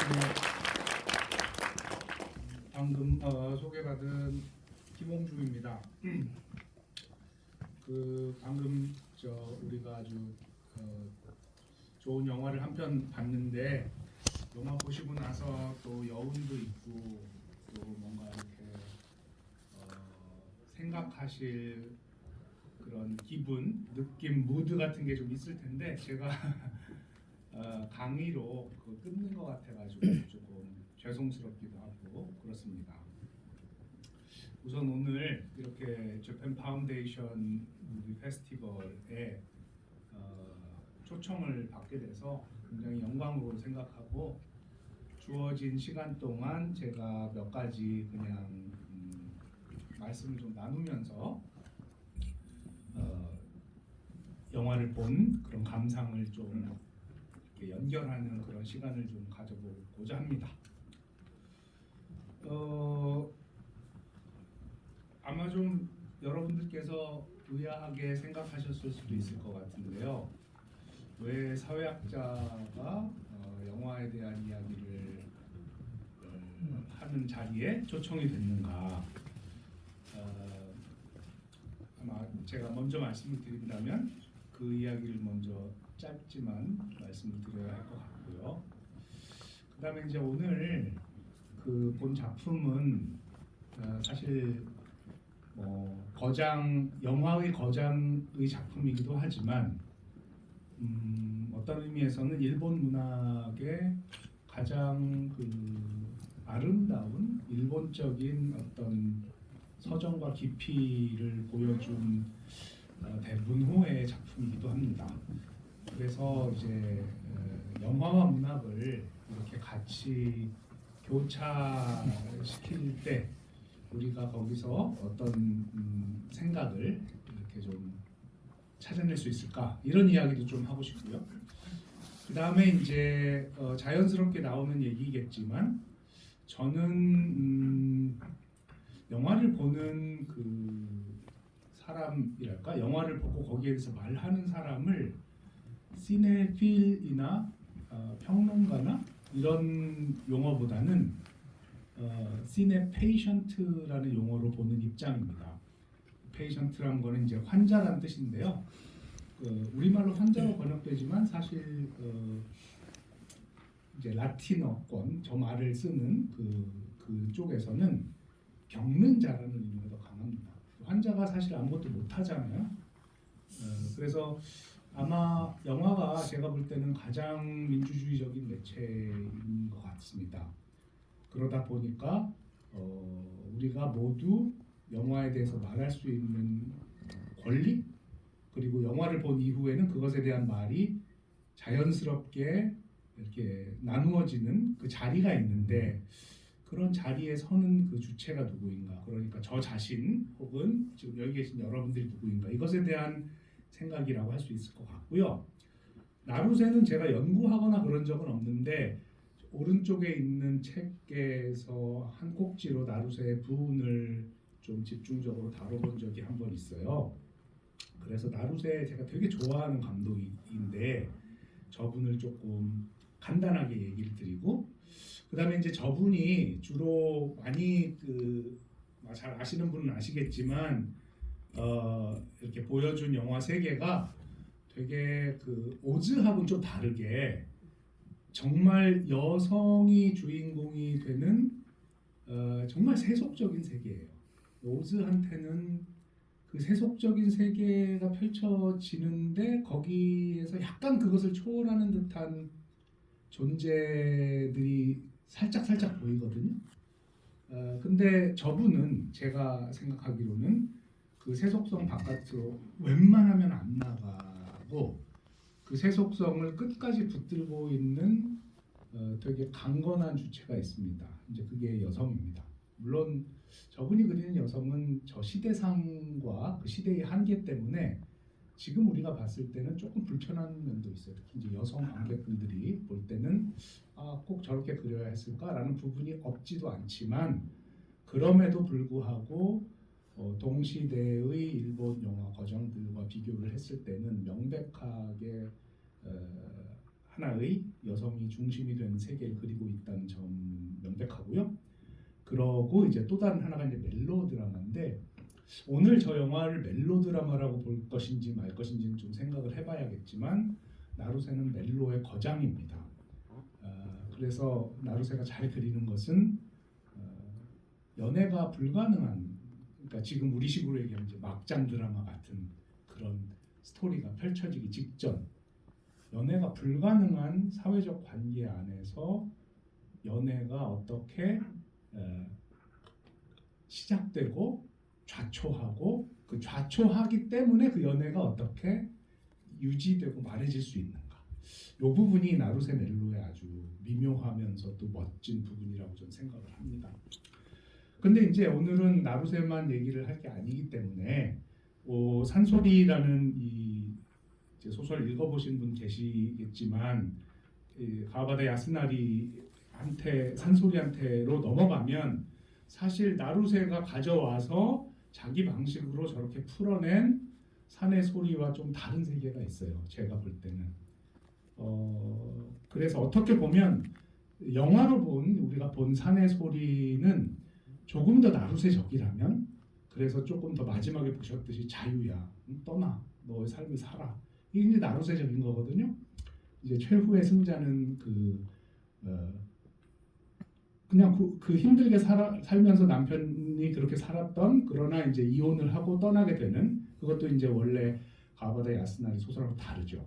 네, 방금 소개받은 김홍주입니다. 방금 우리가 아주 좋은 영화를 한 편 봤는데 영화 보시고 나서 또 여운도 있고 또 뭔가 이렇게 생각하실 그런 기분, 느낌, 무드 같은 게 좀 있을 텐데 제가 강의로 끊는 것 같아가지고 조금 죄송스럽기도 하고 그렇습니다. 우선 오늘 이렇게 재팬 파운데이션 무비 페스티벌에 초청을 받게 돼서 굉장히 영광으로 생각하고 주어진 시간 동안 제가 몇 가지 그냥 말씀을 좀 나누면서 영화를 본 그런 감상을 좀 이렇게 연결하는 그런 시간을 좀 가져보고자 합니다. 아마 좀 여러분들께서 의아하게 생각하셨을 수도 있을 것 같은데요. 왜 사회학자가 영화에 대한 이야기를 하는 자리에 초청이 됐는가? 아마 제가 먼저 말씀을 드린다면 그 이야기를 먼저 짧지만 말씀을 드려야 할 것 같고요. 그 다음에 이제 오늘 본 작품은 사실 영화의 거장의 작품이기도 하지만 어떤 의미에서는 일본 문학의 가장 아름다운 일본적인 어떤 서정과 깊이를 보여준 대문호의 작품이기도 합니다. 그래서 이제 영화와 문학을 이렇게 같이 교차시킬 때 우리가 거기서 어떤 생각을 이렇게 좀 찾아낼 수 있을까 이런 이야기도 좀 하고 싶고요. 그 다음에 이제 자연스럽게 나오는 얘기겠지만 저는 영화를 보는 사람이랄까 영화를 보고 거기에 대해서 말하는 사람을 시네필이나 평론가나 이런 용어보다는 시네 페이션트라는 용어로 보는 입장입니다. 페이션트라는 거는 이제 환자라는 뜻인데요. 우리말로 환자로 번역되지만 사실 이제 라틴어권 저 말을 쓰는 그쪽에서는 겪는 자라는 의미가 더 강합니다. 환자가 사실 아무것도 못 하잖아요. 그래서 아마 영화가 제가 볼 때는 가장 민주주의적인 매체인 것 같습니다. 그러다 보니까 우리가 모두 영화에 대해서 말할 수 있는 권리 그리고 영화를 본 이후에는 그것에 대한 말이 자연스럽게 이렇게 나누어지는 그 자리가 있는데 그런 자리에 서는 그 주체가 누구인가 그러니까 저 자신 혹은 지금 여기 계신 여러분들이 누구인가 이것에 대한 생각이라고 할 수 있을 것 같고요. 나루세는 제가 연구하거나 그런 적은 없는데 오른쪽에 있는 책에서 한 꼭지로 나루세의 부운을 좀 집중적으로 다뤄본 적이 한 번 있어요. 그래서 나루세 제가 되게 좋아하는 감독인데 저분을 조금 간단하게 얘기를 드리고 그 다음에 이제 저분이 주로 많이 잘 아시는 분은 아시겠지만 이렇게 보여준 영화 세계가 되게 오즈하고는 좀 다르게 정말 여성이 주인공이 되는 정말 세속적인 세계예요. 오즈한테는 그 세속적인 세계가 펼쳐지는데 거기에서 약간 그것을 초월하는 듯한 존재들이 살짝 보이거든요. 근데 저분은 제가 생각하기로는 그 세속성 바깥으로 웬만하면 안 나가고 그 세속성을 끝까지 붙들고 있는 되게 강건한 주체가 있습니다. 이제 그게 여성입니다. 물론 저분이 그리는 여성은 저 시대상과 그 시대의 한계 때문에 지금 우리가 봤을 때는 조금 불편한 면도 있어요. 특히 이제 여성 관객분들이 볼 때는 꼭 저렇게 그려야 했을까라는 부분이 없지도 않지만 그럼에도 불구하고 동시대의 일본 영화 거장들과 비교를 했을 때는 명백하게 하나의 여성이 중심이 되는 세계를 그리고 있다는 점 명백하고요. 그러고 이제 또 다른 하나가 이제 멜로 드라마인데 오늘 저 영화를 멜로 드라마라고 볼 것인지 말 것인지는 좀 생각을 해봐야겠지만 나루세는 멜로의 거장입니다. 그래서 나루세가 잘 그리는 것은 연애가 불가능한, 그러니까 지금 우리식으로 얘기하면 이제 막장 드라마 같은 그런 스토리가 펼쳐지기 직전, 연애가 불가능한 사회적 관계 안에서 연애가 어떻게 시작되고 좌초하고 그 좌초하기 때문에 그 연애가 어떻게 유지되고 말해질 수 있는가. 이 부분이 나루세 멜로의 아주 미묘하면서도 멋진 부분이라고 저는 생각을 합니다. 근데 이제 오늘은 나루세만 얘기를 할 게 아니기 때문에 산소리라는 이 이제 소설 읽어보신 분 계시겠지만 가와바다 야스나리한테 산소리한테로 넘어가면 사실 나루세가 가져와서 자기 방식으로 저렇게 풀어낸 산의 소리와 좀 다른 세계가 있어요. 제가 볼 때는. 그래서 어떻게 보면 영화로 우리가 본 산의 소리는 조금 더 나루세적이라면, 그래서 조금 더 마지막에 보셨듯이 자유야, 떠나, 너의 삶을 살아, 이게 이제 나루세적인 거거든요. 이제 최후의 승자는 그냥 그 힘들게 살면서 남편이 그렇게 살았던, 그러나 이제 이혼을 하고 떠나게 되는, 그것도 이제 원래 가와바다 야스나리 소설하고 다르죠.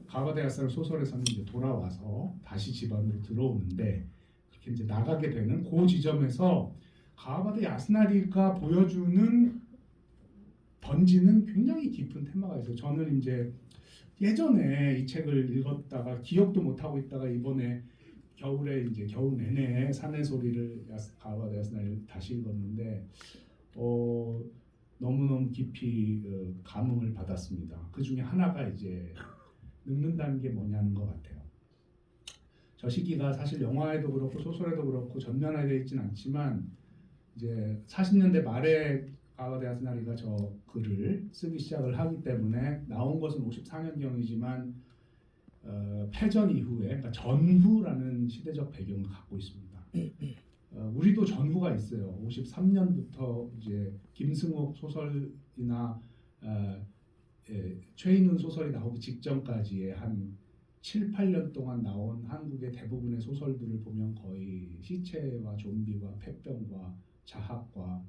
가와바다 야스나리 소설에서는 이제 돌아와서 다시 집안으로 들어오는데 그렇게 이제 나가게 되는 그 지점에서 가와바다 야스나리가 던지는 굉장히 깊은 테마가 있어요. 저는 이제 예전에 이 책을 읽었다가 기억도 못 하고 있다가 이번에 겨울에 이제 겨울 내내 산의 소리를 가와바다 야스나리를 다시 읽었는데 너무너무 깊이 감흥을 받았습니다. 그 중에 하나가 이제 늙는다는 게 뭐냐는 것 같아요. 저 시기가 사실 영화에도 그렇고 소설에도 그렇고 전면화되어 있지는 않지만 이제 40년대 말에 가와바다 야스나리가 저 글을 쓰기 시작을 하기 때문에 나온 것은 54년경이지만 패전 이후에, 그러니까 전후라는 시대적 배경을 갖고 있습니다. 우리도 전후가 있어요. 53년부터 이제 김승옥 소설이나 최인훈 소설이 나오기 직전까지의 한 7, 8년 동안 나온 한국의 대부분의 소설들을 보면 거의 시체와 좀비와 폐병과 자학과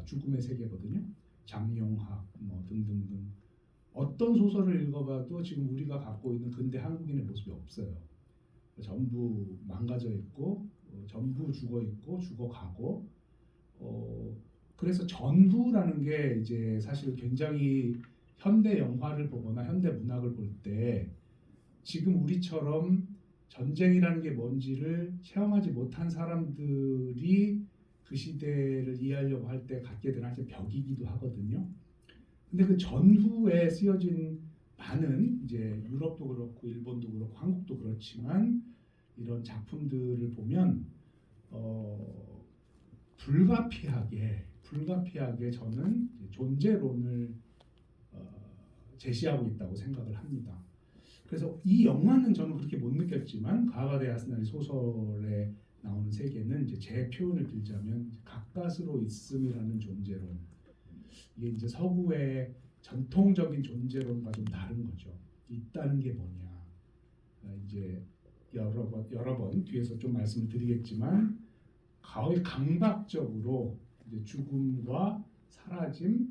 죽음의 세계거든요. 장용학 뭐 등등등. 어떤 소설을 읽어봐도 지금 우리가 갖고 있는 근대 한국인의 모습이 없어요. 전부 망가져 있고 전부 죽어 있고 죽어가고 그래서 전후라는 게 이제 사실 굉장히 현대 영화를 보거나 현대 문학을 볼 때 지금 우리처럼 전쟁이라는 게 뭔지를 체험하지 못한 사람들이 그 시대를 이해하려고 할 때 갖게 되는 하나의 벽이기도 하거든요. 근데 그 전후에 쓰여진 많은 이제 유럽도 그렇고 일본도 그렇고 한국도 그렇지만 이런 작품들을 보면 불가피하게 저는 존재론을 제시하고 있다고 생각을 합니다. 그래서 이 영화는 저는 그렇게 못 느꼈지만 가와바다 야스나리 소설에 나오는 세계는 이제 제 표현을 빌자면 가까스로 있음이라는 존재론. 이게 이제 서구의 전통적인 존재론과 좀 다른 거죠. 있다는 게 뭐냐. 이제 여러 번 뒤에서 좀 말씀을 드리겠지만 거의 강박적으로 이제 죽음과 사라짐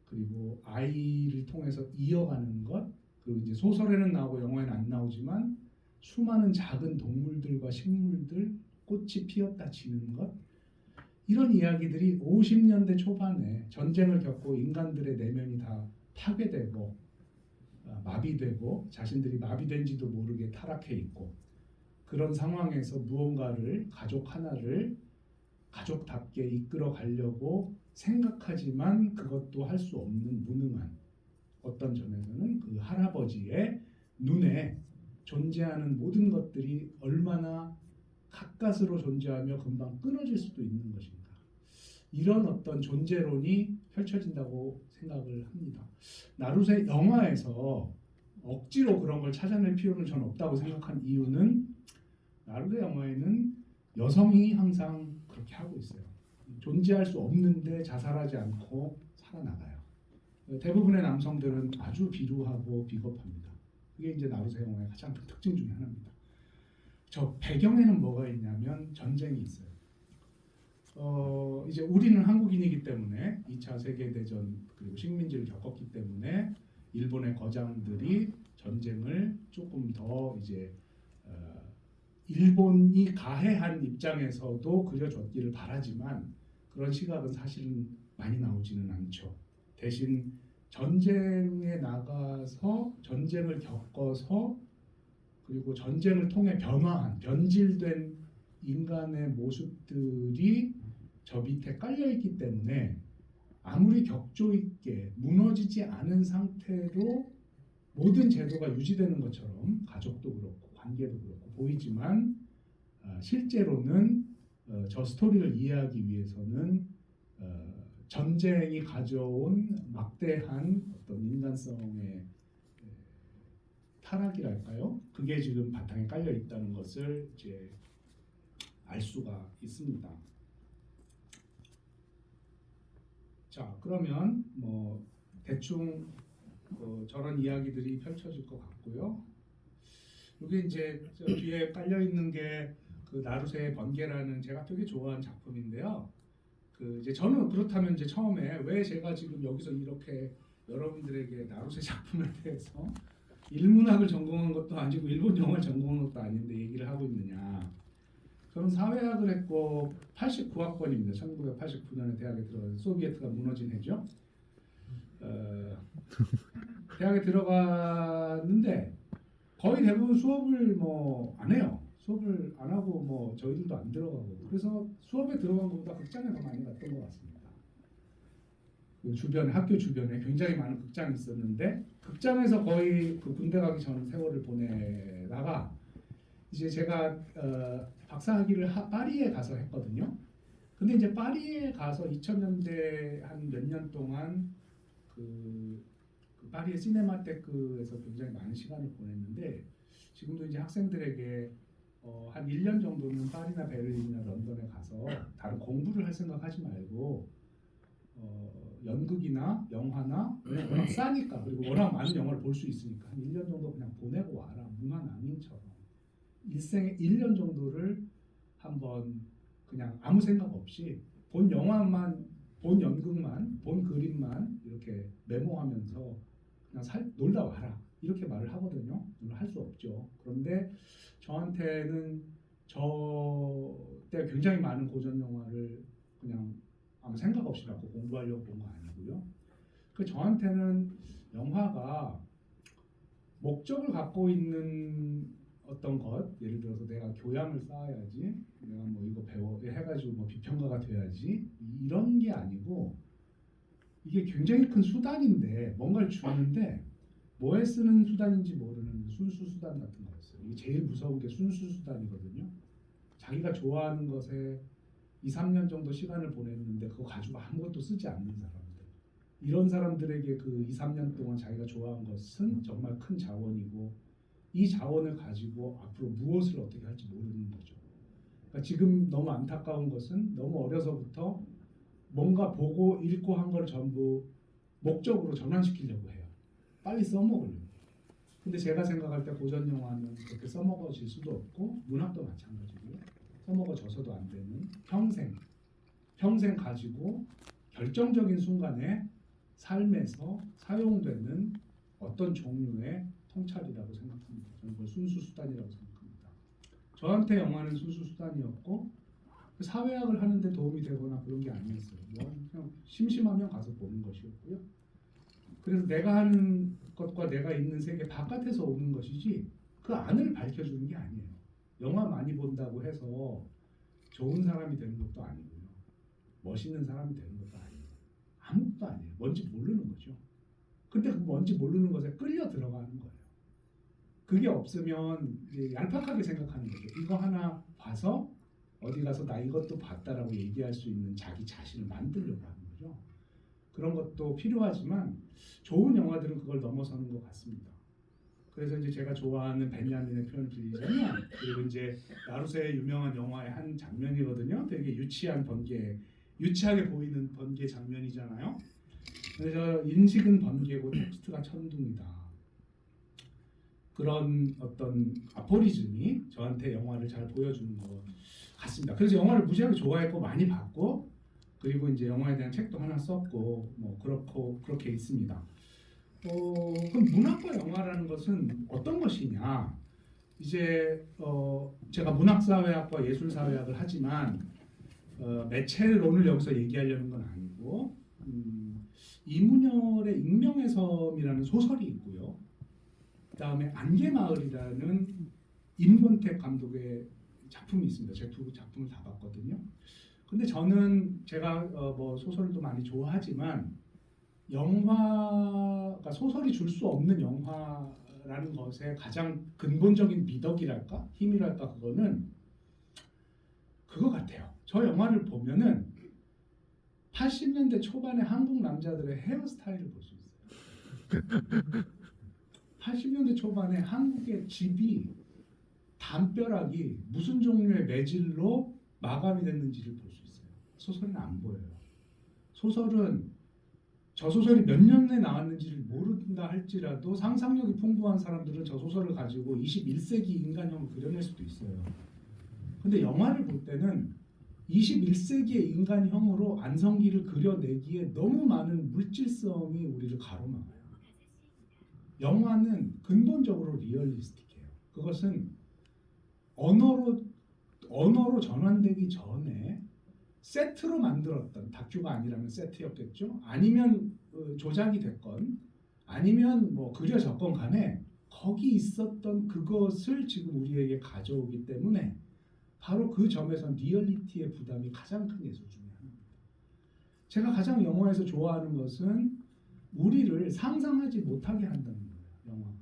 그리고 아이를 통해서 이어가는 것, 그리고 이제 소설에는 나오고 영화에는 안 나오지만 수많은 작은 동물들과 식물들, 꽃이 피었다 지는 것, 이런 이야기들이 50년대 초반에 전쟁을 겪고 인간들의 내면이 다 파괴되고 마비되고 자신들이 마비된지도 모르게 타락해 있고 그런 상황에서 무언가를 가족 하나를 가족답게 이끌어 가려고 생각하지만 그것도 할 수 없는 무능한, 어떤 점에서는 그 할아버지의 눈에 존재하는 모든 것들이 얼마나 가까스로 존재하며 금방 끊어질 수도 있는 것인가, 이런 어떤 존재론이 펼쳐진다고 생각을 합니다. 나루세 영화에서 억지로 그런 걸 찾아낼 필요는 저는 없다고 생각한 이유는 나루의 영화에는 여성이 항상 그렇게 하고 있어요. 존재할 수 없는데 자살하지 않고 살아나가요. 대부분의 남성들은 아주 비루하고 비겁합니다. 그게 이제 나루의 영화의 가장 큰 특징 중에 하나입니다. 저 배경에는 뭐가 있냐면 전쟁이 있어요. 이제 우리는 한국인이기 때문에 2차 세계대전 그리고 식민지를 겪었기 때문에 일본의 거장들이 전쟁을 조금 더 이제 일본이 가해한 입장에서도 그려줬기를 바라지만 그런 시각은 사실은 많이 나오지는 않죠. 대신 전쟁에 나가서 전쟁을 겪어서 그리고 전쟁을 통해 변화한 변질된 인간의 모습들이 저 밑에 깔려 있기 때문에 아무리 격조 있게 무너지지 않은 상태로 모든 제도가 유지되는 것처럼 가족도 그렇고 관계도 그렇고 보이지만 실제로는 저 스토리를 이해하기 위해서는 전쟁이 가져온 막대한 어떤 인간성의 타락이랄까요? 그게 지금 바탕에 깔려 있다는 것을 이제 알 수가 있습니다. 자, 그러면 뭐 대충 저런 이야기들이 펼쳐질 것 같고요. 이게 이제 저 뒤에 깔려 있는 게 그 나루세의 번개라는 제가 되게 좋아하는 작품인데요. 그 이제 저는 그렇다면 이제 처음에 왜 제가 지금 여기서 이렇게 여러분들에게 나루세 작품에 대해서 일문학을 전공한 것도 아니고 일본 영화를 전공한 것도 아닌데 얘기를 하고 있느냐. 저는 사회학을 했고 89학번입니다. 1989년에 대학에 들어가서 소비에트가 무너진 해죠. 대학에 들어갔는데 거의 대부분 수업을 뭐 안 해요. 수업을 안 하고 뭐 저희들도 안 들어가고 그래서 수업에 들어간 것보다 극장에 더 많이 갔던 것 같습니다. 그 주변에 학교 주변에 굉장히 많은 극장이 있었는데 극장에서 거의 그 군대 가기 전 세월을 보내다가 이제 제가 박사학위를 파리에 가서 했거든요. 근데 이제 파리에 가서 2000년대 한 몇 년 동안 그 파리의 시네마테크에서 굉장히 많은 시간을 보냈는데 지금도 이제 학생들에게 한 1년 정도는 파리나 베를린이나 런던에 가서 다른 공부를 할 생각하지 말고 연극이나 영화나 워낙 싸니까 그리고 워낙 많은 영화를 볼 수 있으니까 한 1년 정도 그냥 보내고 와라. 문화낭인처럼 일생에 1년 정도를 한번 그냥 아무 생각 없이 본 영화만 본 연극만 본 그림만 이렇게 메모하면서 그냥 놀다 와라 이렇게 말을 하거든요. 물론 할 수 없죠. 그런데 저한테는 저 때 굉장히 많은 고전 영화를 그냥 아무 생각 없이 갖고 공부하려고 본 거 아니고요. 그 저한테는 영화가 목적을 갖고 있는 어떤 것, 예를 들어서 내가 교양을 쌓아야지, 내가 뭐 이거 배워 해가지고 뭐 비평가가 돼야지 이런 게 아니고 이게 굉장히 큰 수단인데 뭔가를 주는데 뭐에 쓰는 수단인지 모르는 순수 수단 같은 거였어요. 이게 제일 무서운 게 순수 수단이거든요. 자기가 좋아하는 것에 2, 3년 정도 시간을 보냈는데 그거 가지고 아무것도 쓰지 않는 사람들. 이런 사람들에게 그 2, 3년 동안 자기가 좋아한 것은 정말 큰 자원이고 이 자원을 가지고 앞으로 무엇을 어떻게 할지 모르는 거죠. 그러니까 지금 너무 안타까운 것은 너무 어려서부터 뭔가 보고 읽고 한 걸 전부 목적으로 전환시키려고 해요. 빨리 써먹으려고. 근데 제가 생각할 때 고전 영화는 그렇게 써먹어질 수도 없고 문학도 마찬가지고요. 써먹어져서도 안 되는 평생 가지고 결정적인 순간에 삶에서 사용되는 어떤 종류의 통찰이라고 생각합니다. 저는 그걸 순수 수단이라고 생각합니다. 저한테 영화는 순수 수단이었고 사회학을 하는데 도움이 되거나 그런 게 아니었어요. 그냥 심심하면 가서 보는 것이었고요. 그래서 내가 하는 것과 내가 있는 세계 바깥에서 오는 것이지 그 안을 밝혀주는 게 아니에요. 영화 많이 본다고 해서 좋은 사람이 되는 것도 아니고요. 멋있는 사람이 되는 것도 아니에요. 아무것도 아니에요. 뭔지 모르는 거죠. 근데 그 뭔지 모르는 것에 끌려 들어가는 거예요. 그게 없으면 이제 얄팍하게 생각하는 거죠. 이거 하나 봐서 어디 가서 나 이것도 봤다라고 얘기할 수 있는 자기 자신을 만들려고 하는 거죠. 그런 것도 필요하지만 좋은 영화들은 그걸 넘어서는 것 같습니다. 그래서 이제 제가 좋아하는 베냐민의 표현을 빌리자면, 그리고 이제 나루소의 유명한 영화의 한 장면이거든요. 되게 유치한 번개, 유치하게 보이는 번개 장면이잖아요. 그래서 인식은 번개고 텍스트가 천둥이다. 그런 어떤 아포리즘이 저한테 영화를 잘 보여주는 것 같습니다. 그래서 영화를 무지하게 좋아했고 많이 봤고, 그리고 이제 영화에 대한 책도 하나 썼고 뭐 그렇게 있습니다. 그럼 문학과 영화라는 것은 어떤 것이냐? 이제 제가 문학사회학과 예술사회학을 하지만 매체를 오늘 여기서 얘기하려는 건 아니고, 이문열의 익명의 섬이라는 소설이 있고요. 그다음에 안개마을이라는 임권택 감독의 작품이 있습니다. 제 두 작품을 다 봤거든요. 근데 저는 제가 뭐 소설도 많이 좋아하지만 영화가 소설이 줄 수 없는 영화라는 것의 가장 근본적인 미덕이랄까 힘이랄까 그거는 그거 같아요. 저 영화를 보면은 80년대 초반의 한국 남자들의 헤어스타일을 볼 수 있어요. 80년대 초반에 한국의 집이 담벼락이 무슨 종류의 매질로 마감이 됐는지를 볼 수 있어요. 소설은 안 보여요. 소설은 저 소설이 몇 년에 나왔는지를 모른다 할지라도 상상력이 풍부한 사람들은 저 소설을 가지고 21세기 인간형을 그려낼 수도 있어요. 근데 영화를 볼 때는 21세기의 인간형으로 안성기를 그려내기에 너무 많은 물질성이 우리를 가로막아요. 영화는 근본적으로 리얼리스틱해요. 그것은 언어로 전환되기 전에 세트로 만들었던, 다큐가 아니라면 세트였겠죠. 아니면 조작이 됐건 아니면 뭐 그려졌건 간에 거기 있었던 그것을 지금 우리에게 가져오기 때문에 바로 그 점에서 리얼리티의 부담이 가장 큰 예술 중에 하나입니다. 제가 가장 영화에서 좋아하는 것은 우리를 상상하지 못하게 한다는 거예요. 영화가.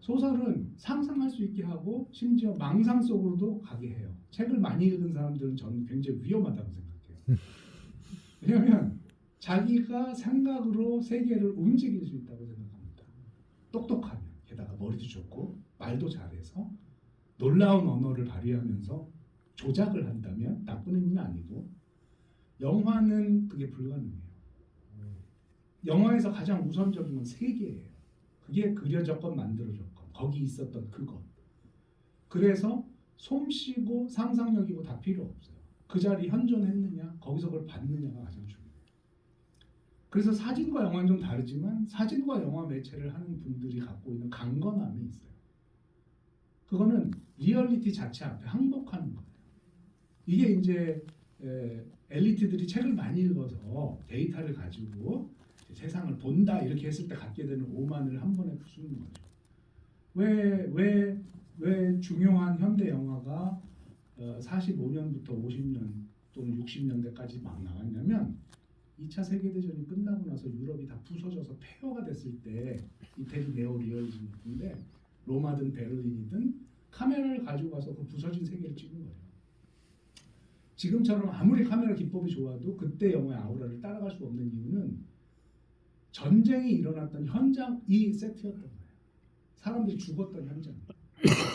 소설은 상상할 수 있게 하고 심지어 망상 속으로도 가게 해요. 책을 많이 읽은 사람들은 저는 굉장히 위험하다고 생각해요. 왜냐하면 자기가 생각으로 세계를 움직일 수 있다고 생각합니다. 똑똑하면, 게다가 머리도 좋고 말도 잘해서 놀라운 언어를 발휘하면서 조작을 한다면 나쁜 의미는 아니고, 영화는 그게 불가능해요. 영화에서 가장 우선적인 건 세계예요. 그게 그려졌건 만들어졌건 거기 있었던 그것. 그래서 솜씨고 상상력이고 다 필요 없어요. 그 자리 현존했느냐, 거기서 그걸 봤느냐가 가장 중요해요. 그래서 사진과 영화는 좀 다르지만 사진과 영화 매체를 하는 분들이 갖고 있는 강건함이 있어요. 그거는 리얼리티 자체 앞에 항복하는 거예요. 이게 이제 엘리트들이 책을 많이 읽어서 데이터를 가지고 세상을 본다 이렇게 했을 때 갖게 되는 오만을 한 번에 부수는 거죠. 왜 중요한 현대 영화가 45년부터 50년 또는 60년대까지 막 나왔냐면 2차 세계대전이 끝나고 나서 유럽이 다 부서져서 폐허가 됐을 때 이태리 네오리얼리즘인데 로마든 베를린이든 카메라를 가지고 가서 그 부서진 세계를 찍은 거예요. 지금처럼 아무리 카메라 기법이 좋아도 그때 영화의 아우라를 따라갈 수 없는 이유는 전쟁이 일어났던 현장이 세트였던 거예요. 사람들이 죽었던 현장.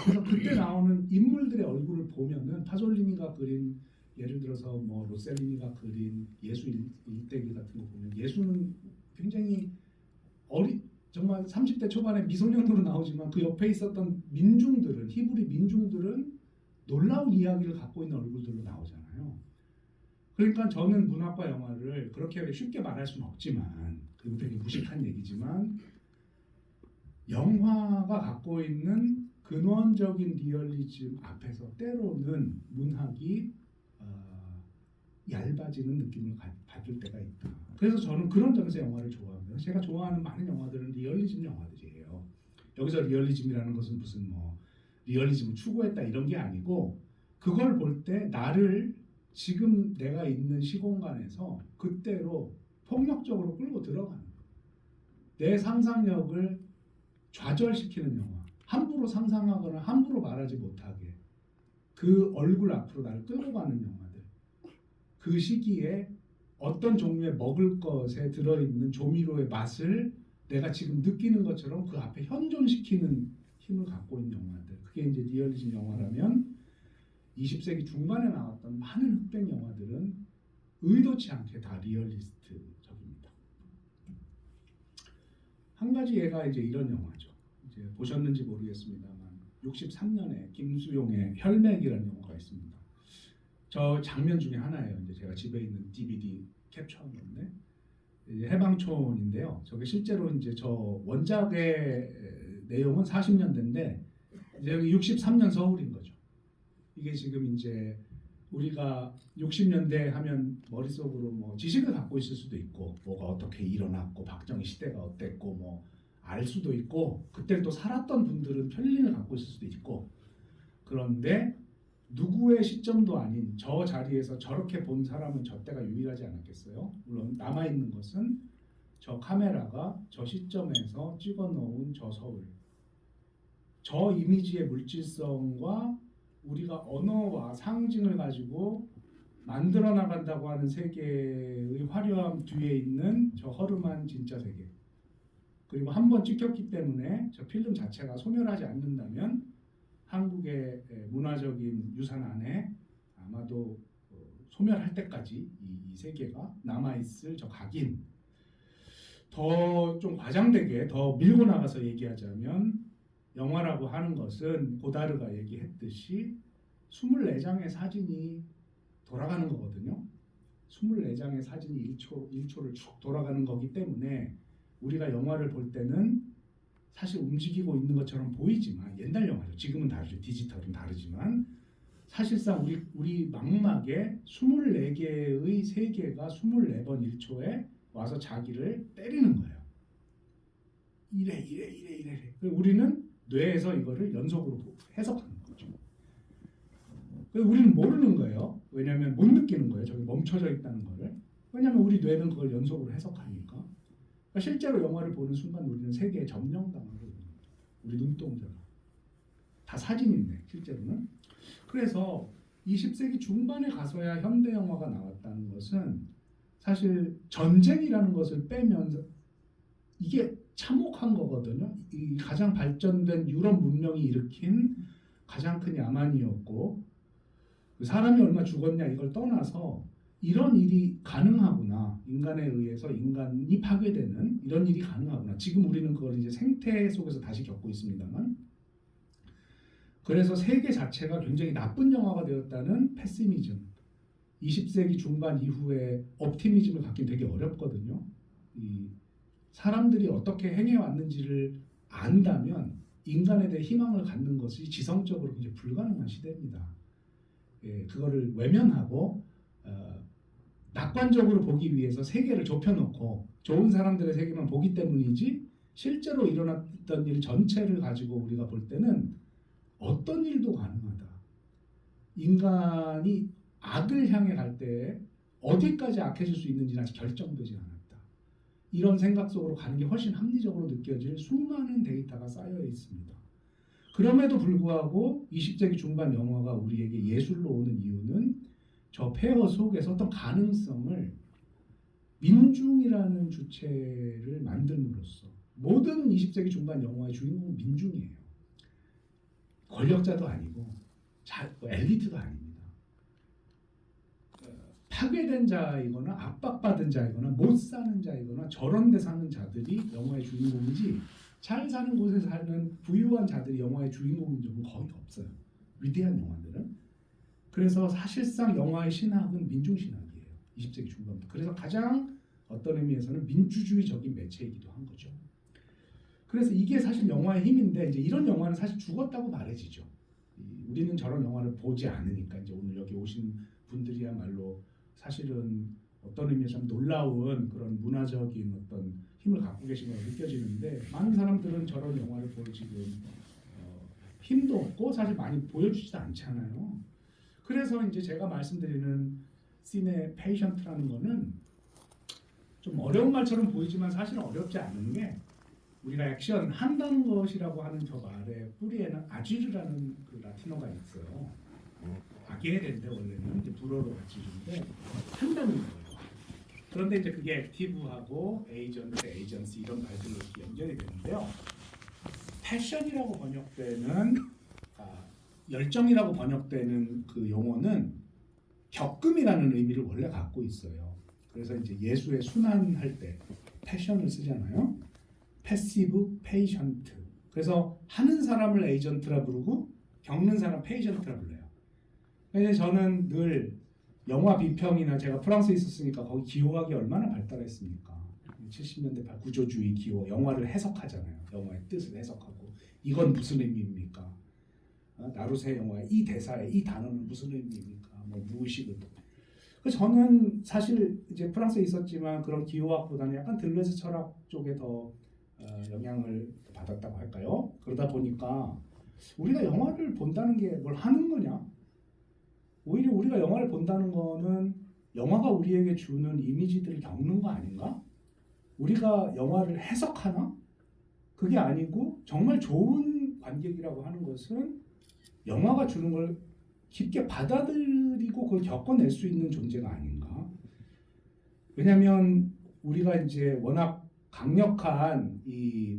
그래서 그때 나오는 인물들의 얼굴을 보면은 파솔리니가 그린, 예를 들어서 뭐 로셀리니가 그린 예수 일대기 같은 거 보면 예수는 굉장히 정말 30대 초반에 미소년으로 나오지만 그 옆에 있었던 민중들은, 히브리 민중들은 놀라운 이야기를 갖고 있는 얼굴들로 나오잖아요. 그러니까 저는 문학과 영화를 그렇게 쉽게 말할 수는 없지만, 그리고 되게 무식한 얘기지만, 영화가 갖고 있는 근원적인 리얼리즘 앞에서 때로는 문학이 얇아지는 느낌을 받을 때가 있다. 그래서 저는 그런 점에서 영화를 좋아합니다. 제가 좋아하는 많은 영화들은 리얼리즘 영화들이에요. 여기서 리얼리즘이라는 것은 무슨 뭐 리얼리즘을 추구했다 이런 게 아니고, 그걸 볼 때 나를 지금 내가 있는 시공간에서 그때로 폭력적으로 끌고 들어가는 거예요. 내 상상력을 좌절시키는 영화. 함부로 상상하거나 함부로 말하지 못하게 그 얼굴 앞으로 나를 끌고 가는 영화들. 그 시기에 어떤 종류의 먹을 것에 들어있는 조미료의 맛을 내가 지금 느끼는 것처럼 그 앞에 현존시키는 힘을 갖고 있는 영화들. 그게 이제 리얼리즘 영화라면 20세기 중반에 나왔던 많은 흑백 영화들은 의도치 않게 다 리얼리스트적입니다. 한 가지 예가 이제 이런 영화죠. 이제 보셨는지 모르겠습니다만 63년에 김수용의 혈맥이라는 영화가 있습니다. 저 장면 중에 하나예요. 이제 제가 집에 있는 DVD 캡처한 건데 해방촌인데요. 저게 실제로 이제 저 원작의 내용은 40년대인데 이제 여기 63년 서울인 거죠. 이게 지금 이제 우리가 60년대 하면 머릿속으로 뭐 지식을 갖고 있을 수도 있고 뭐가 어떻게 일어났고 박정희 시대가 어땠고 뭐 알 수도 있고 그때 또 살았던 분들은 편견을 갖고 있을 수도 있고 그런데 누구의 시점도 아닌 저 자리에서 저렇게 본 사람은 저 때가 유일하지 않았겠어요? 물론 남아있는 것은 저 카메라가 저 시점에서 찍어놓은 저 서울 저 이미지의 물질성과 우리가 언어와 상징을 가지고 만들어 나간다고 하는 세계의 화려함 뒤에 있는 저 허름한 진짜 세계 그리고 한 번 찍혔기 때문에 저 필름 자체가 소멸하지 않는다면 한국의 문화적인 유산 안에 아마도 소멸할 때까지 이 세계가 남아있을 저 각인 더 좀 과장되게 더 밀고 나가서 얘기하자면 영화라고 하는 것은 고다르가 얘기했듯이 24장의 사진이 돌아가는 거거든요. 24장의 사진이 1초를 쭉 돌아가는 거기 때문에 우리가 영화를 볼 때는 사실 움직이고 있는 것처럼 보이지만 옛날 영화죠. 지금은 다르죠. 디지털은 다르지만 사실상 우리 망막에 24개의 세계가 24번 1초에 와서 자기를 때리는 거예요. 이래. 우리는 뇌에서 이거를 연속으로 해석하는 거죠. 우리는 모르는 거예요. 왜냐하면 못 느끼는 거예요. 저기 멈춰져 있다는 거를. 왜냐하면 우리 뇌는 그걸 연속으로 해석하니까. 그러니까 실제로 영화를 보는 순간 우리는 세계에 점령당하고 있는 거죠. 우리 눈동자가. 다 사진인데 실제로는. 그래서 20세기 중반에 가서야 현대 영화가 나왔다는 것은 사실 전쟁이라는 것을 빼면서 이게 참혹한 거거든요. 이 가장 발전된 유럽 문명이 일으킨 가장 큰 야만이었고 사람이 얼마 죽었냐 이걸 떠나서 이런 일이 가능하구나. 인간에 의해서 인간이 파괴되는 이런 일이 가능하구나. 지금 우리는 그걸 이제 생태 속에서 다시 겪고 있습니다만 그래서 세계 자체가 굉장히 나쁜 영화가 되었다는 패시미즘 20세기 중반 이후에 옵티미즘을 갖긴 되게 어렵거든요. 이 사람들이 어떻게 행해왔는지를 안다면 인간에 대해 희망을 갖는 것이 지성적으로 굉장히 불가능한 시대입니다. 예, 그거를 외면하고 낙관적으로 보기 위해서 세계를 좁혀놓고 좋은 사람들의 세계만 보기 때문이지 실제로 일어났던 일 전체를 가지고 우리가 볼 때는 어떤 일도 가능하다. 인간이 악을 향해 갈 때 어디까지 악해질 수 있는지는 아직 결정되지 않았다. 이런 생각 속으로 가는 게 훨씬 합리적으로 느껴질 수많은 데이터가 쌓여 있습니다. 그럼에도 불구하고 20세기 중반 영화가 우리에게 예술로 오는 이유는 저 폐허 속에서 어떤 가능성을 민중이라는 주체를 만듦으로써 모든 20세기 중반 영화의 주인공은 민중이에요. 권력자도 아니고 엘리트도 아닙니다. 파괴된 자이거나 압박받은 자이거나 못 사는 자이거나 저런 데 사는 자들이 영화의 주인공이지 잘 사는 곳에 사는 부유한 자들이 영화의 주인공인 적은 거의 없어요. 위대한 영화들은. 그래서 사실상 영화의 신학은 민중신학이에요. 20세기 중반부터. 그래서 가장 어떤 의미에서는 민주주의적인 매체이기도 한 거죠. 그래서 이게 사실 영화의 힘인데 이제 이런 영화는 사실 죽었다고 말해지죠. 우리는 저런 영화를 보지 않으니까 이제 오늘 여기 오신 분들이야말로 사실은 어떤 의미에서 좀 놀라운 그런 문화적인 어떤 힘을 갖고 계신 걸 느껴지는데 많은 사람들은 저런 영화를 볼 지금 힘도 없고 사실 많이 보여주지도 않잖아요. 그래서 이제 제가 말씀드리는 시네 페이션트라는 거는 좀 어려운 말처럼 보이지만 사실은 어렵지 않은 게 우리가 액션 한다는 것이라고 하는 저 말의 뿌리에는 아지르라는 그 라틴어가 있어요. 아게레인데 원래는 이제 불어로 아지르인데 한다는 거예요. 그런데 이제 그게 액티브하고 에이전트, 에이전시 이런 말들로 이렇게 연결이 되는데요. 패션이라고 번역되는 열정이라고 번역되는 그 용어는 겪음이라는 의미를 원래 갖고 있어요. 그래서 이제 예수의 순환할 때 패션을 쓰잖아요. 패시브, 페이션트. 그래서 하는 사람을 에이전트라 부르고 겪는 사람 페이션트라 불러요. 그래서 저는 늘 영화 비평이나 제가 프랑스에 있었으니까 거기 기호학이 얼마나 발달했습니까? 70년대 구조주의 기호, 영화를 해석하잖아요. 영화의 뜻을 해석하고 이건 무슨 의미입니까? 나루세 영화의 이 대사의 이 단어는 무슨 의미입니까? 뭐 무의식은. 그래서 저는 사실 이제 프랑스에 있었지만 그런 기호학보다는 약간 들레즈 철학 쪽에 더 영향을 받았다고 할까요? 그러다 보니까 우리가 영화를 본다는 게 뭘 하는 거냐? 오히려 우리가 영화를 본다는 거는 영화가 우리에게 주는 이미지들을 겪는 거 아닌가? 우리가 영화를 해석하나? 그게 아니고 정말 좋은 관객이라고 하는 것은 영화가 주는 걸 깊게 받아들이고 그걸 겪어낼 수 있는 존재가 아닌가? 왜냐하면 우리가 이제 워낙 강력한 이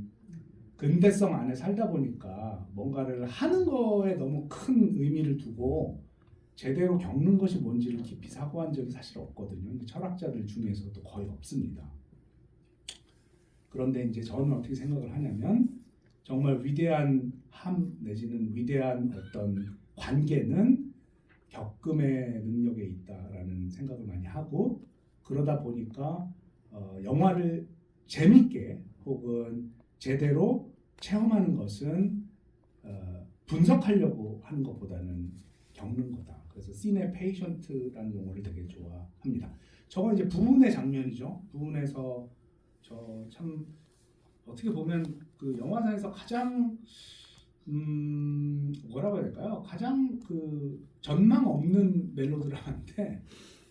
근대성 안에 살다 보니까 뭔가를 하는 거에 너무 큰 의미를 두고 제대로 겪는 것이 뭔지를 깊이 사고한 적이 사실 없거든요. 철학자들 중에서도 거의 없습니다. 그런데 이제 저는 어떻게 생각을 하냐면 정말 위대한 함 내지는 위대한 어떤 관계는 겪음의 능력에 있다라는 생각을 많이 하고 그러다 보니까 영화를 재밌게 혹은 제대로 체험하는 것은 분석하려고 하는 것보다는 겪는 거다. 그래서 시네 페이션트라는 용어를 되게 좋아합니다. 저건 이제 부운의 장면이죠. 부운에서 저 참 어떻게 보면 그 영화사에서 가장 뭐라고 해야 될까요? 가장 그 전망 없는 멜로드라마인데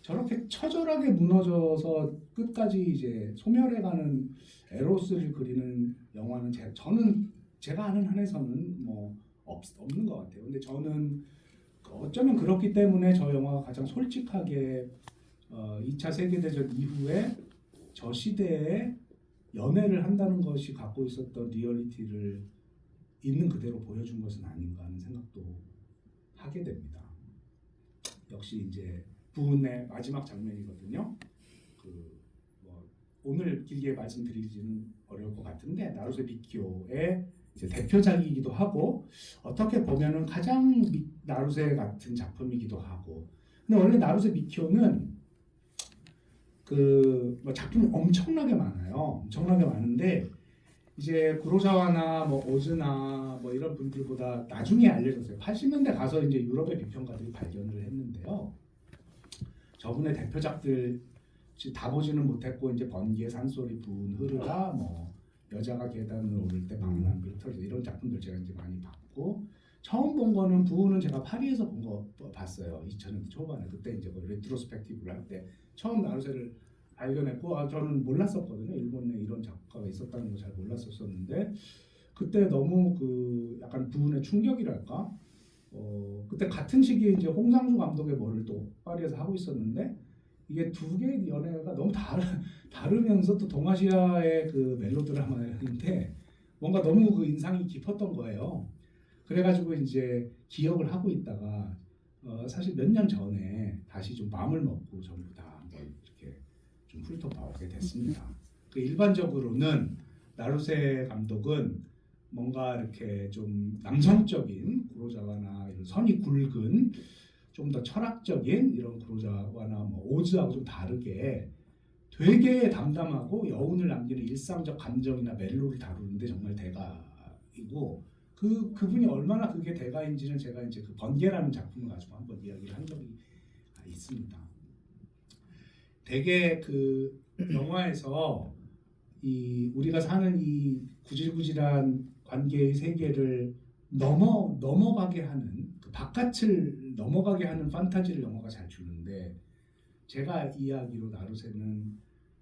저렇게 처절하게 무너져서 끝까지 이제 소멸해가는 에로스를 그리는 영화는 저는 제가 아는 한에서는 뭐 없는 것 같아요. 근데 저는 어쩌면 그렇기 때문에 저 영화가 가장 솔직하게 2차 세계대전 이후에 저 시대에 연애를 한다는 것이 갖고 있었던 리얼리티를 있는 그대로 보여준 것은 아닌가 하는 생각도 하게 됩니다. 역시 이제 부운의 마지막 장면이거든요. 뭐 오늘 길게 말씀드리지는 어려울 것 같은데 나루세 미키오의 이제 대표작이기도 하고 어떻게 보면은 가장 나루세 같은 작품이기도 하고. 근데 원래 나루세 미키오는 뭐 작품이 엄청나게 많아요. 엄청나게 많은데 이제 구로사와나 뭐 오즈나 뭐 이런 분들보다 나중에 알려졌어요. 80년대 가서 이제 유럽의 비평가들이 발견을 했는데요. 저분의 대표작들 다 보지는 못했고 이제 번개, 산소리, 부은, 흐르다, 뭐 여자가 계단을 오를 때 방랑한 비틀어서 이런 작품들 제가 이제 많이 봤고 처음 본 거는 부은은 제가 파리에서 본 거 봤어요. 2000년대 초반에 그때 이제 뭐 레트로스펙티브를 할 때 처음 나루세를 발견했고 저는 몰랐었거든요. 일본에 이런 작가가 있었다는 거 잘 몰랐었는데 그때 너무 그 약간 부은의 충격이랄까. 그때 같은 시기에 이제 홍상수 감독의 뭐를 또 파리에서 하고 있었는데 이게 두 개의 연애가 너무 다르면서 또 동아시아의 그 멜로 드라마였는데 뭔가 너무 그 인상이 깊었던 거예요. 그래가지고 이제 기억을 하고 있다가 사실 몇 년 전에 다시 좀 마음을 먹고 전부 다 한번 이렇게 좀 훑어보게 됐습니다. 그 일반적으로는 나루세 감독은 뭔가 이렇게 좀 남성적인 구로자와나 이런 선이 굵은 좀 더 철학적인 이런 구로자와나 뭐 오즈하고 좀 다르게 되게 담담하고 여운을 남기는 일상적 감정이나 멜로를 다루는데 정말 대가이고 그분이 얼마나 그게 대가인지는 제가 이제 그 번개라는 작품을 가지고 한번 이야기를 한 적이 있습니다. 되게 그 영화에서 우리가 사는 이 구질구질한 관계의 세계를 넘어가게 하는 그 바깥을 넘어가게 하는 판타지를 영화가 잘 주는데 제가 이야기로 나루세는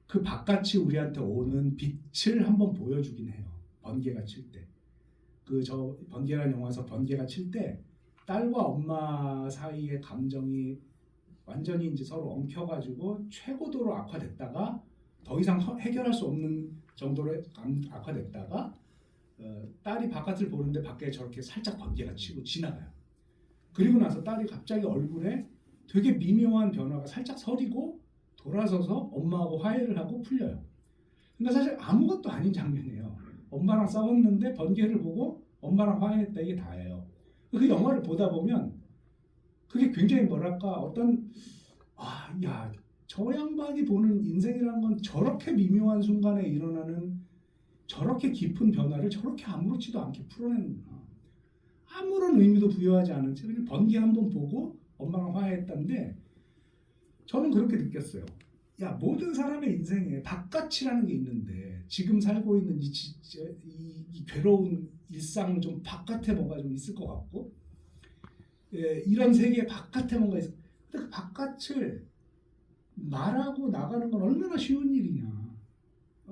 그 바깥이 우리한테 오는 빛을 한번 보여주긴 해요. 번개가 칠 때. 저 번개라는 영화에서 번개가 칠 때 딸과 엄마 사이의 감정이 완전히 이제 서로 엉켜가지고 최고도로 악화됐다가 더 이상 해결할 수 없는 정도로 악화됐다가 딸이 바깥을 보는데 밖에 저렇게 살짝 번개가 치고 지나가요. 그리고 나서 딸이 갑자기 얼굴에 되게 미묘한 변화가 살짝 서리고 돌아서서 엄마하고 화해를 하고 풀려요. 그러니까 사실 아무것도 아닌 장면이에요. 엄마랑 싸웠는데 번개를 보고 엄마랑 화해했다, 이게 다예요. 그 영화를 보다 보면 그게 굉장히 뭐랄까 어떤 야, 저 양반이 보는 인생이라는 건 저렇게 미묘한 순간에 일어나는 저렇게 깊은 변화를 저렇게 아무렇지도 않게 풀어내는구나. 아무런 의미도 부여하지 않은 채 그냥 번개 한번 보고 엄마랑 화해했다는데 저는 그렇게 느꼈어요. 야, 모든 사람의 인생에 바깥이라는 게 있는데 지금 살고 있는 이 괴로운 일상 좀 바깥에 뭔가 좀 있을 것 같고, 이런 세계 바깥에 뭔가 있어. 근데 그 바깥을 말하고 나가는 건 얼마나 쉬운 일이냐.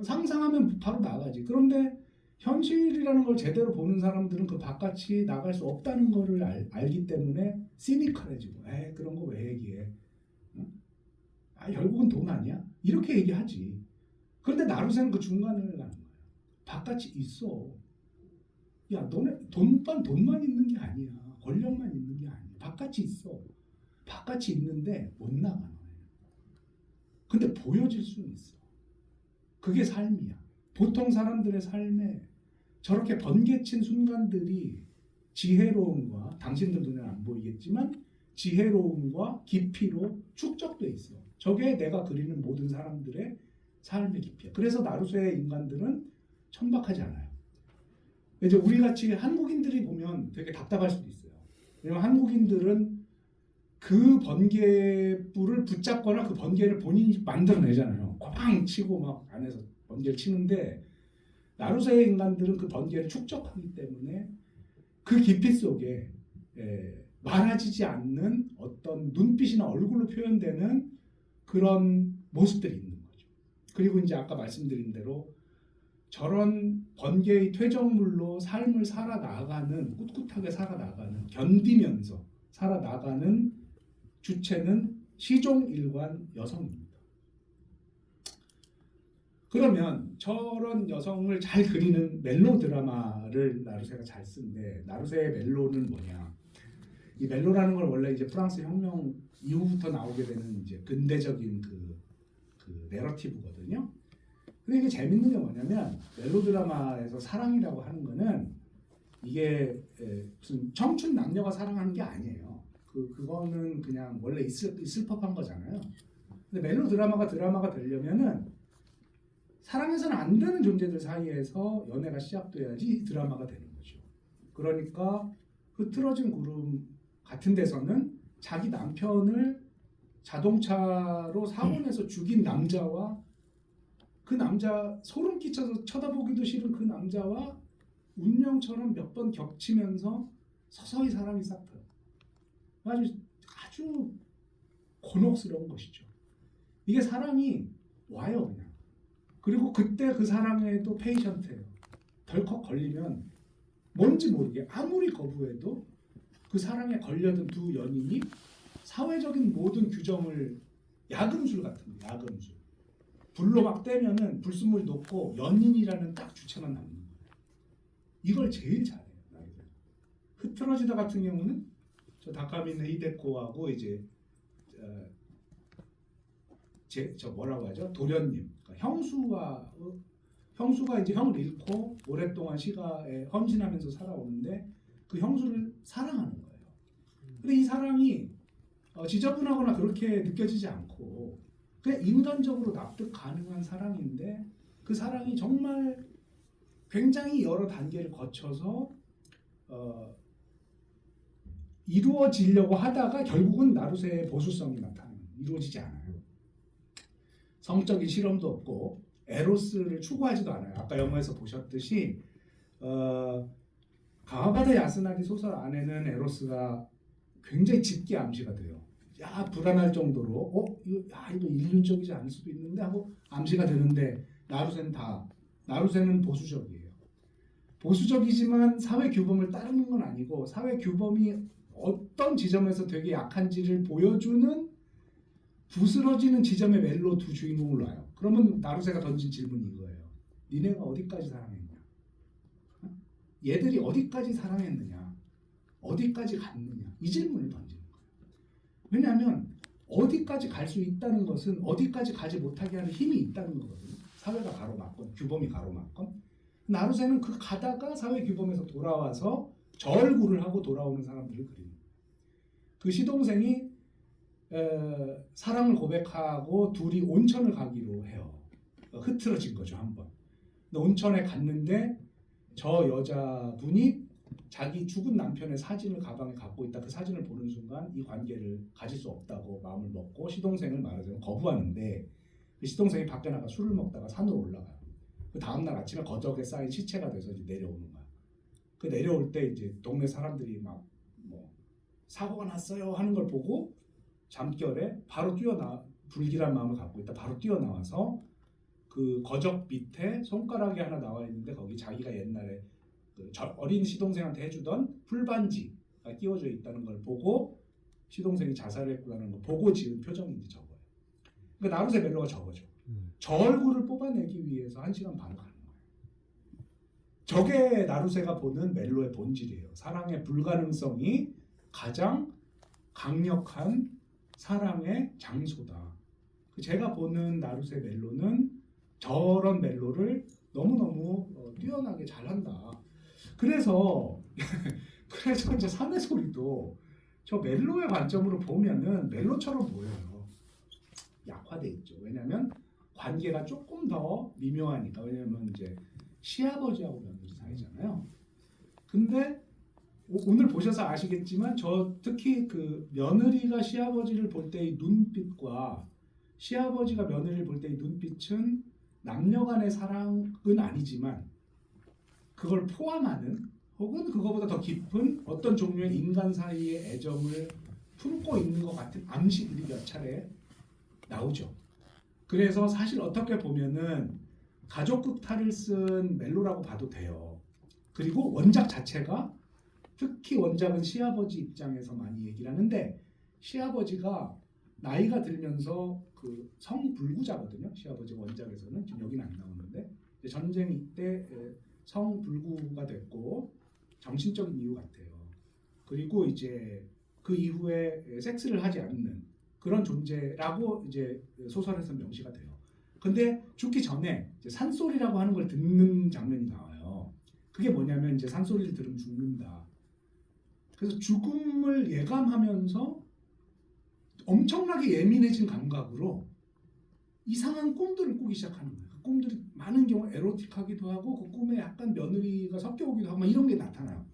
상상하면 바로 나가지. 그런데 현실이라는 걸 제대로 보는 사람들은 그 바깥이 나갈 수 없다는 거를 알기 때문에 시니컬해지고, 그런 거 왜 얘기해? 결국은 돈 아니야? 이렇게 얘기하지. 그런데 나루새는 그 중간을 가는 거야. 바깥이 있어. 야, 너네 돈만 있는 게 아니야. 권력만 있는 게 아니야. 바깥이 있어. 바깥이 있는데 못 나가, 너네. 근데 보여질 수는 있어. 그게 삶이야. 보통 사람들의 삶에 저렇게 번개친 순간들이 지혜로움과, 당신들 눈에는 안 보이겠지만 지혜로움과 깊이로 축적돼 있어. 저게 내가 그리는 모든 사람들의 삶의 깊이야. 그래서 나루새의 인간들은 천박하지 않아요. 이제 우리 같이 한국인들이 보면 되게 답답할 수도 있어요. 왜냐면 한국인들은 그 번개불을 붙잡거나 그 번개를 본인이 만들어내잖아요. 꽝 치고 막 안에서 번개를 치는데, 나루새의 인간들은 그 번개를 축적하기 때문에 그 깊이 속에 말하지 않는 어떤 눈빛이나 얼굴로 표현되는 그런 모습들이 있는 거죠. 그리고 이제 아까 말씀드린 대로 저런 번개의 퇴적물로 삶을 살아나가는, 꿋꿋하게 살아나가는, 견디면서 살아나가는 주체는 시종일관 여성입니다. 그러면 저런 여성을 잘 그리는 멜로 드라마를 나루새가 잘 쓴데, 나루새의 멜로는 뭐냐? 이 멜로라는 걸 원래 이제 프랑스 혁명 이후부터 나오게 되는 이제 근대적인 그 내러티브거든요. 근데 이게 재밌는 게 뭐냐면, 멜로 드라마에서 사랑이라고 하는 거는 이게 무슨 청춘 남녀가 사랑하는 게 아니에요. 그거는 그냥 원래 있을 법한 거잖아요. 근데 멜로 드라마가 되려면은 사랑해서는 안 되는 존재들 사이에서 연애가 시작돼야지 드라마가 되는 거죠. 그러니까 흐트러진 구름 같은 데서는 자기 남편을 자동차로 사고 내서 죽인 남자와 그 남자 소름 끼쳐서 쳐다보기도 싫은 그 남자와 운명처럼 몇 번 겹치면서 서서히 사랑이 싹트요. 아주 곤혹스러운 것이죠. 이게 사랑이 와요, 그냥. 그리고 그때 그 사랑에도 페이션트예요. 덜컥 걸리면 뭔지 모르게 아무리 거부해도 그 사랑에 걸려든 두 연인이 사회적인 모든 규정을, 야금술 같은 거, 야금술. 불로 막 떼면은 불순물이 녹고 연인이라는 딱 주체만 남는 거예요. 이걸 제일 잘해요. 흐트러지다 같은 경우는 저 다카미네 히데코하고 이제 저 뭐라고 하죠? 도련님, 그러니까 형수가 이제 형을 잃고 오랫동안 시가에 헌신하면서 살아오는데 그 형수를 사랑하는 거예요. 근데 이 사랑이 지저분하거나 그렇게 느껴지지 않고 그냥 인간적으로 납득 가능한 사랑인데, 그 사랑이 정말 굉장히 여러 단계를 거쳐서 이루어지려고 하다가 결국은 나루새의 보수성이 나타나요. 이루어지지 않아요. 성적인 실험도 없고 에로스를 추구하지도 않아요. 아까 영화에서 보셨듯이 가와바타 야스나기 소설 안에는 에로스가 굉장히 짙게 암시가 돼요. 불안할 정도로 이거 인륜적이지 않을 수도 있는데 하고 암시가 되는데, 나루새는 보수적이에요. 보수적이지만 사회 규범을 따르는 건 아니고 사회 규범이 어떤 지점에서 되게 약한지를 보여주는 부스러지는 지점에 멜로 두 주인공을 놔요. 그러면 나루세가 던진 질문이 이거예요. 니네가 어디까지 사랑했냐? 얘들이 어디까지 사랑했느냐? 어디까지 갔느냐? 이 질문을 던지는 거예요. 왜냐하면 어디까지 갈 수 있다는 것은 어디까지 가지 못하게 하는 힘이 있다는 거거든요. 사회가 가로막건 규범이 가로막건 나루세는 그 가다가 사회 규범에서 돌아와서 절구를 하고 돌아오는 사람들을 그립니다. 그 시동생이 사랑을 고백하고 둘이 온천을 가기로 해요. 흐트러진 거죠, 한 번. 근데 온천에 갔는데 저 여자분이 자기 죽은 남편의 사진을 가방에 갖고 있다. 그 사진을 보는 순간 이 관계를 가질 수 없다고 마음을 먹고 시동생을 말하자면 거부하는데 그 시동생이 밖에 나가 술을 먹다가 산으로 올라가요. 그 다음날 아침에 거덕에 쌓인 시체가 돼서 이제 내려오는 거야. 그 내려올 때 이제 동네 사람들이 막 뭐 사고가 났어요 하는 걸 보고 잠결에 바로 불길한 마음을 갖고 있다. 바로 뛰어나와서 그 거적 밑에 손가락이 하나 나와 있는데 거기 자기가 옛날에 그 어린 시동생한테 해주던 풀반지가 끼워져 있다는 걸 보고 시동생이 자살을 했구나는 걸 보고 지은 표정이 이제 저거예요. 그러니까 나루세 멜로가 저거죠. 저 얼굴을 뽑아내기 위해서 1시간 반을 가는 거예요. 저게 나루세가 보는 멜로의 본질이에요. 사랑의 불가능성이 가장 강력한 사랑의 장소다. 제가 보는 나루세 멜로는 저런 멜로를 너무너무 뛰어나게 잘한다. 그래서 이제 사내 소리도 저 멜로의 관점으로 보면은 멜로처럼 보여요. 약화돼 있죠. 왜냐하면 관계가 조금 더 미묘하니까. 왜냐하면 이제 시아버지하고 며느리 사이잖아요. 근데 오늘 보셔서 아시겠지만 저 특히 그 며느리가 시아버지를 볼 때의 눈빛과 시아버지가 며느리를 볼 때의 눈빛은 남녀간의 사랑은 아니지만 그걸 포함하는 혹은 그거보다 더 깊은 어떤 종류의 인간 사이의 애정을 품고 있는 것 같은 암시들이 몇 차례 나오죠. 그래서 사실 어떻게 보면은 가족극 탈을 쓴 멜로라고 봐도 돼요. 그리고 원작 자체가 특히 원작은 시아버지 입장에서 많이 얘기를 하는데 시아버지가 나이가 들면서 그 성불구자거든요. 시아버지 원작에서는 지금 여기는 안 나오는데 전쟁 때 성불구가 됐고 정신적인 이유 같아요. 그리고 이제 그 이후에 섹스를 하지 않는 그런 존재라고 이제 소설에서 명시가 돼요. 근데 죽기 전에 이제 산소리라고 하는 걸 듣는 장면이 나와요. 그게 뭐냐면 이제 산소리를 들으면 죽는다. 그래서 죽음을 예감하면서 엄청나게 예민해진 감각으로 이상한 꿈들을 꾸기 시작하는 거예요. 그 꿈들이 많은 경우 에로틱하기도 하고 그 꿈에 약간 며느리가 섞여 오기도 하고 막 이런 게 나타나요.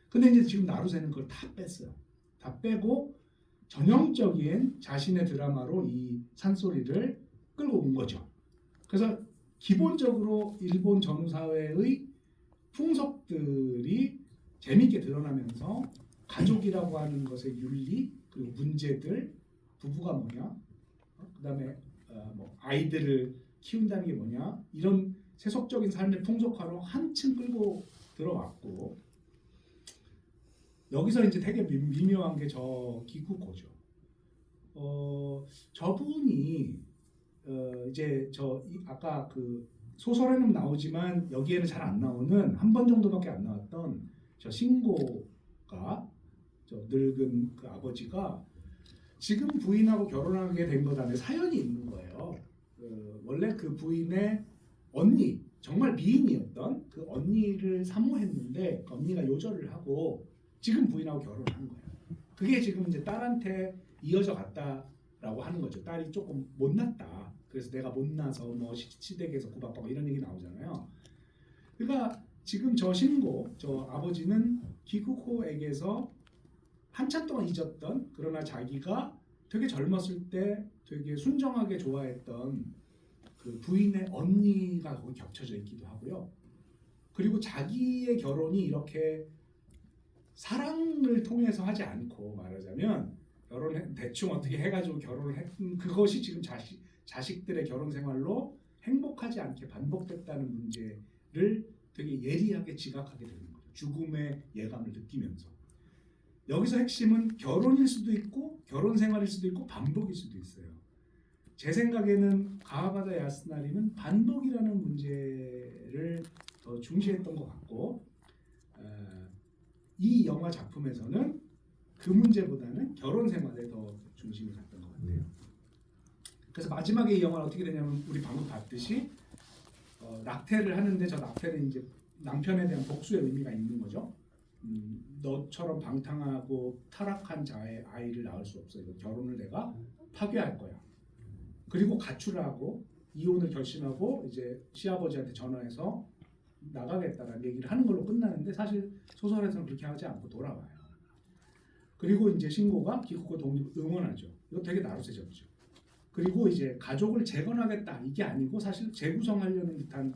근데 이제 지금 나루세는 그걸 다 뺐어요. 다 빼고 전형적인 자신의 드라마로 이 산소리를 끌고 온 거죠. 그래서 기본적으로 일본 전후사회의 풍속들이 재미있게 드러나면서 가족이라고 하는 것의 윤리 그리고 문제들 부부가 뭐냐 그다음에 뭐 아이들을 키운다는 게 뭐냐 이런 세속적인 삶의 풍속화로 한층 끌고 들어왔고 여기서 이제 되게 미묘한 게 저 기쿠코죠. 저분이 이제 아까 그 소설에는 나오지만 여기에는 잘 안 나오는 한 번 정도밖에 안 나왔던 저 신고가 저 늙은 그 아버지가 지금 부인하고 결혼하게 된 것 안에 사연이 있는 거예요. 원래 그 부인의 언니 정말 미인이었던 그 언니를 사모했는데 그 언니가 요절을 하고 지금 부인하고 결혼한 거예요. 그게 지금 이제 딸한테 이어져 갔다라고 하는 거죠. 딸이 조금 못났다. 그래서 내가 못나서 뭐 시댁에서 구박받고 이런 얘기 나오잖아요. 그러니까 지금 저 신고, 저 아버지는 기쿠코에게서 한참 동안 잊었던 그러나 자기가 되게 젊었을 때 되게 순정하게 좋아했던 그 부인의 언니가 거기 겹쳐져 있기도 하고요. 그리고 자기의 결혼이 이렇게 사랑을 통해서 하지 않고 말하자면 결혼 대충 어떻게 해가지고 결혼을 했던 그것이 지금 자식들의 결혼 생활로 행복하지 않게 반복됐다는 문제를 되게 예리하게 지각하게 되는 거죠. 죽음의 예감을 느끼면서. 여기서 핵심은 결혼일 수도 있고 결혼 생활일 수도 있고 반복일 수도 있어요. 제 생각에는 가와바다 야스나리는 반복이라는 문제를 더 중시했던 것 같고 이 영화 작품에서는 그 문제보다는 결혼 생활에 더 중심이 갔던 것 같아요. 그래서 마지막에 이 영화는 어떻게 되냐면 우리 방금 봤듯이 낙태를 하는데 저 낙태는 이제 남편에 대한 복수의 의미가 있는 거죠. 너처럼 방탕하고 타락한 자의 아이를 낳을 수 없어. 이거 결혼을 내가 파괴할 거야. 그리고 가출을 하고 이혼을 결심하고 이제 시아버지한테 전화해서 나가겠다라는 얘기를 하는 걸로 끝나는데 사실 소설에서는 그렇게 하지 않고 돌아와요. 그리고 이제 신고가 기쿠코 독립을 응원하죠. 이거 되게 나루세적이죠. 그리고 이제 가족을 재건하겠다 이게 아니고 사실 재구성하려는 듯한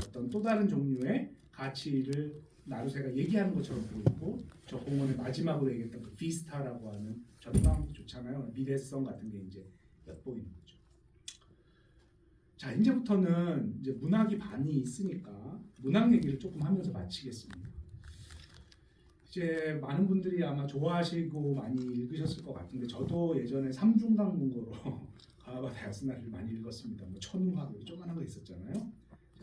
어떤 또 다른 종류의 가치를 나루세가 얘기하는 것처럼 보이고 저 공원의 마지막으로 얘기했던 그 비스타라고 하는 전망 좋잖아요. 미래성 같은 게 이제 엿보이는 거죠. 자 이제부터는 이제 문학이 반이 있으니까 문학 얘기를 조금 하면서 마치겠습니다. 이제 많은 분들이 아마 좋아하시고 많이 읽으셨을 것 같은데 저도 예전에 삼중강 문고로 가와바타 야스나리를 많이 읽었습니다. 뭐 천우학 조그만한 거 있었잖아요.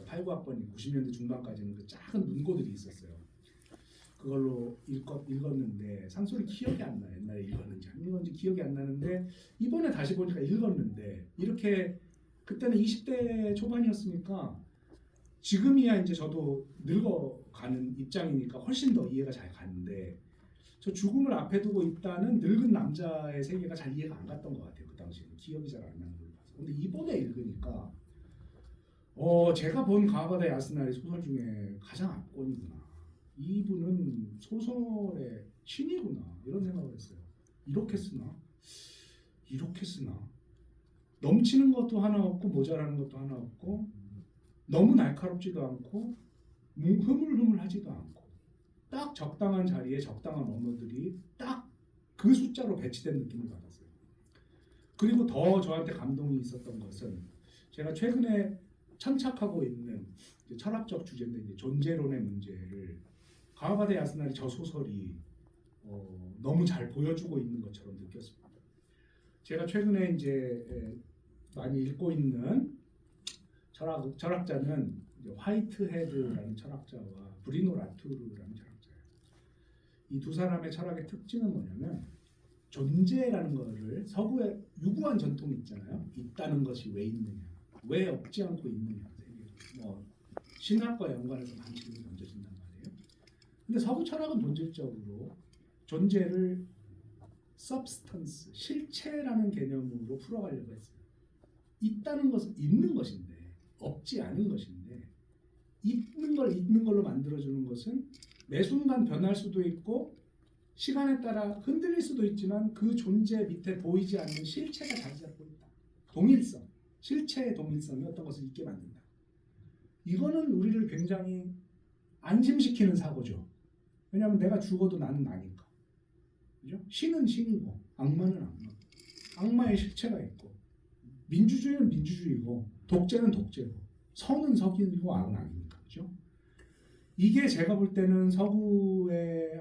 89학번이 90년대 중반까지는 그 작은 문고들이 있었어요. 그걸로 읽었는데 산소리 기억이 안 나요. 옛날에 읽었는지 안 읽었는지 기억이 안 나는데 이번에 다시 보니까 읽었는데 이렇게 그때는 20대 초반이었으니까 지금이야 이제 저도 늙어가는 입장이니까 훨씬 더 이해가 잘 가는데 저 죽음을 앞에 두고 있다는 늙은 남자의 세계가 잘 이해가 안 갔던 것 같아요. 그 당시에는 기억이 잘 안 나는 걸 봐서. 근데 이번에 읽으니까 제가 본 가와바타 야스나리 소설 중에 가장 압권이구나. 이분은 소설의 신이구나 이런 생각을 했어요. 이렇게 쓰나? 넘치는 것도 하나 없고 모자라는 것도 하나 없고 너무 날카롭지도 않고 흐물흐물하지도 않고 딱 적당한 자리에 적당한 언어들이 딱 그 숫자로 배치된 느낌을 받았어요. 그리고 더 저한테 감동이 있었던 것은 제가 최근에 천착하고 있는 철학적 주제인데 이제 존재론의 문제를 가와바타 야스나리 저 소설이 너무 잘 보여주고 있는 것처럼 느꼈습니다. 제가 최근에 이제 많이 읽고 있는 철학자는 이제 화이트헤드라는 철학자와 브리노 라투르라는 철학자예요. 이 두 사람의 철학의 특징은 뭐냐면 존재라는 것을 서구의 유구한 전통이 있잖아요. 있다는 것이 왜 있느냐, 왜 없지 않고 있느냐, 뭐 신학과 연관해서 많은 질문이 던져진단 말이에요. 근데 서구 철학은 본질적으로 존재를 substance, 실체라는 개념으로 풀어가려고 했어요. 있다는 것은 있는 것인데 없지 않은 것인데 있는 걸 있는 걸로 만들어주는 것은 매 순간 변할 수도 있고 시간에 따라 흔들릴 수도 있지만 그 존재 밑에 보이지 않는 실체가 자리 잡고 있다. 동일성, 실체의 동일성이 어떤 것을 있게 만든다. 이거는 우리를 굉장히 안심시키는 사고죠. 왜냐하면 내가 죽어도 나는 나니까. 그죠? 신은 신이고 악마는 악마. 악마의 실체가 있고 민주주의는 민주주의고 독재는 독재고 선은 선이고 악은 악이니까. 그죠? 이게 제가 볼 때는 서구의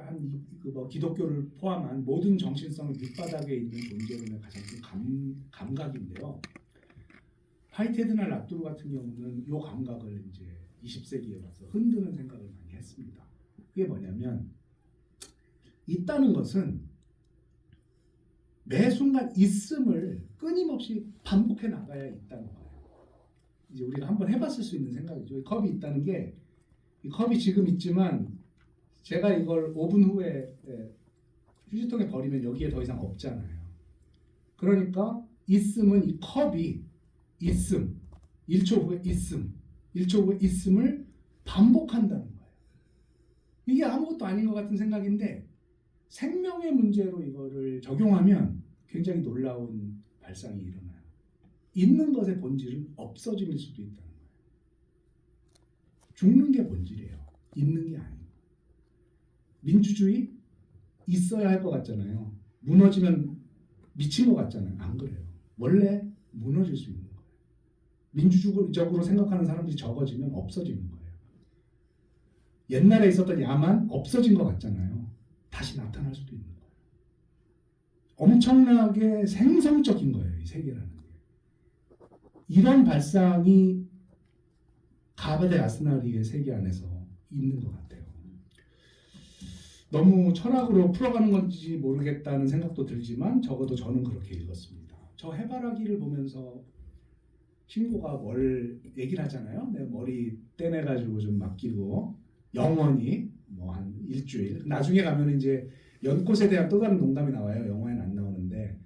기독교를 포함한 모든 정신성의 밑바닥에 있는 존재론의 가장 큰 감각인데요. 화이트헤드나 라투르 같은 경우는 이 감각을 이제 20세기에 와서 흔드는 생각을 많이 했습니다. 그게 뭐냐면 있다는 것은 매 순간 있음을 끊임없이 반복해 나가야 있다는 거예요. 이제 우리가 한번 해봤을 수 있는 생각이죠. 이 컵이 있다는 게 이 컵이 지금 있지만 제가 이걸 5분 후에 휴지통에 버리면 여기에 더 이상 없잖아요. 그러니까 있음은 이 컵이 있음, 1초 후에 있음, 1초 후에 있음을 반복한다는 거예요. 이게 아무것도 아닌 것 같은 생각인데 생명의 문제로 이거를 적용하면 굉장히 놀라운 발상이 일어나요. 있는 것의 본질은 없어짐일 수도 있다는 거예요. 죽는 게 본질이에요. 있는 게 아니고. 민주주의 있어야 할 것 같잖아요. 무너지면 미친 것 같잖아요. 안 그래요. 원래 무너질 수 있는 거예요. 민주주의적으로 생각하는 사람들이 적어지면 없어지는 거예요. 옛날에 있었던 야만 없어진 것 같잖아요. 다시 나타날 수도 있는 거예요. 엄청나게 생성적인 거예요. 이 세계라는 게. 이런 발상이 가바데 야스나리의 세계 안에서 있는 것 같아요. 너무 철학으로 풀어가는 건지 모르겠다는 생각도 들지만 적어도 저는 그렇게 읽었습니다. 저 해바라기를 보면서 신고가 뭘 얘기를 하잖아요. 내 머리 떼내가지고 좀 맡기고 영원히 뭐 한 일주일. 나중에 가면 이제 연꽃에 대한 또 다른 농담이 나와요. 영화에는 안 나오는데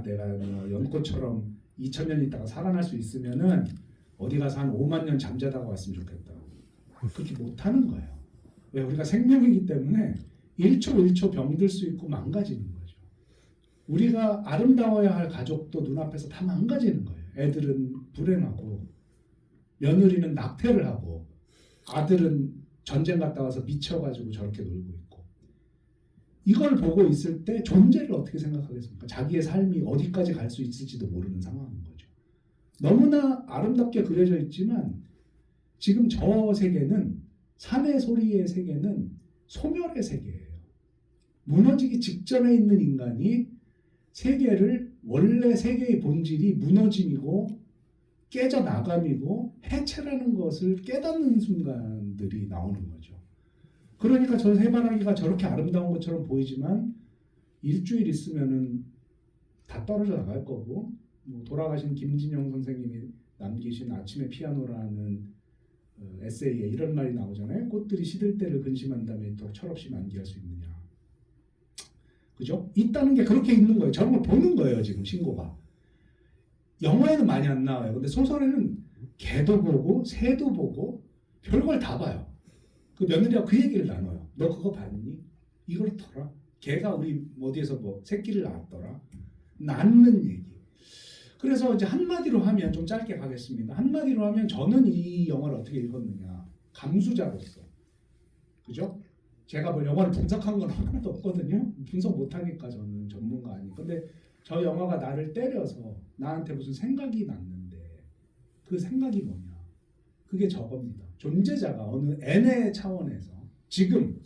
내가 뭐 연꽃처럼 2000년 있다가 살아날 수 있으면은 어디 가서 한 5만 년 잠자다가 왔으면 좋겠다. 그렇게 못하는 거예요. 왜? 우리가 생명이기 때문에 1초 1초 병들 수 있고 망가지는 거죠. 우리가 아름다워야 할 가족도 눈앞에서 다 망가지는 거예요. 애들은 불행하고 며느리는 낙태를 하고 아들은 전쟁 갔다 와서 미쳐가지고 저렇게 놀고 있고 이걸 보고 있을 때 존재를 어떻게 생각하겠습니까? 자기의 삶이 어디까지 갈 수 있을지도 모르는 상황인 거죠. 너무나 아름답게 그려져 있지만 지금 저 세계는 산의 소리의 세계는 소멸의 세계예요. 무너지기 직전에 있는 인간이 세계를 원래 세계의 본질이 무너짐이고 깨져나감이고 해체라는 것을 깨닫는 순간들이 나오는 거죠. 그러니까 저 해바라기가 저렇게 아름다운 것처럼 보이지만 일주일 있으면은 다 떨어져 나갈 거고 뭐 돌아가신 김진영 선생님이 남기신 아침의 피아노라는 에세이에 이런 말이 나오잖아요. 꽃들이 시들 때를 근심한다면 이토록 철없이 만기할 수 있느냐. 그죠? 있다는 게 그렇게 있는 거예요. 저런 걸 보는 거예요. 지금 신고가. 영화에는 많이 안 나와요. 근데 소설에는 개도 보고 새도 보고 별걸 다 봐요. 그 며느리가 그 얘기를 나눠요. 너 그거 봤니? 이렇더라. 개가 우리 어디에서 뭐 새끼를 낳았더라. 낳는 얘기. 그래서 이제 한마디로 하면 좀 짧게 가겠습니다. 한마디로 하면 저는 이 영화를 어떻게 읽었느냐. 감수자로서. 그죠? 제가 뭐 영화를 분석한 건 하나도 없거든요. 분석 못하니까 저는 전문가 아니고. 근데 저 영화가 나를 때려서 나한테 무슨 생각이 났는데 그 생각이 뭐냐. 그게 저겁니다. 존재자가 어느 n의 차원에서 지금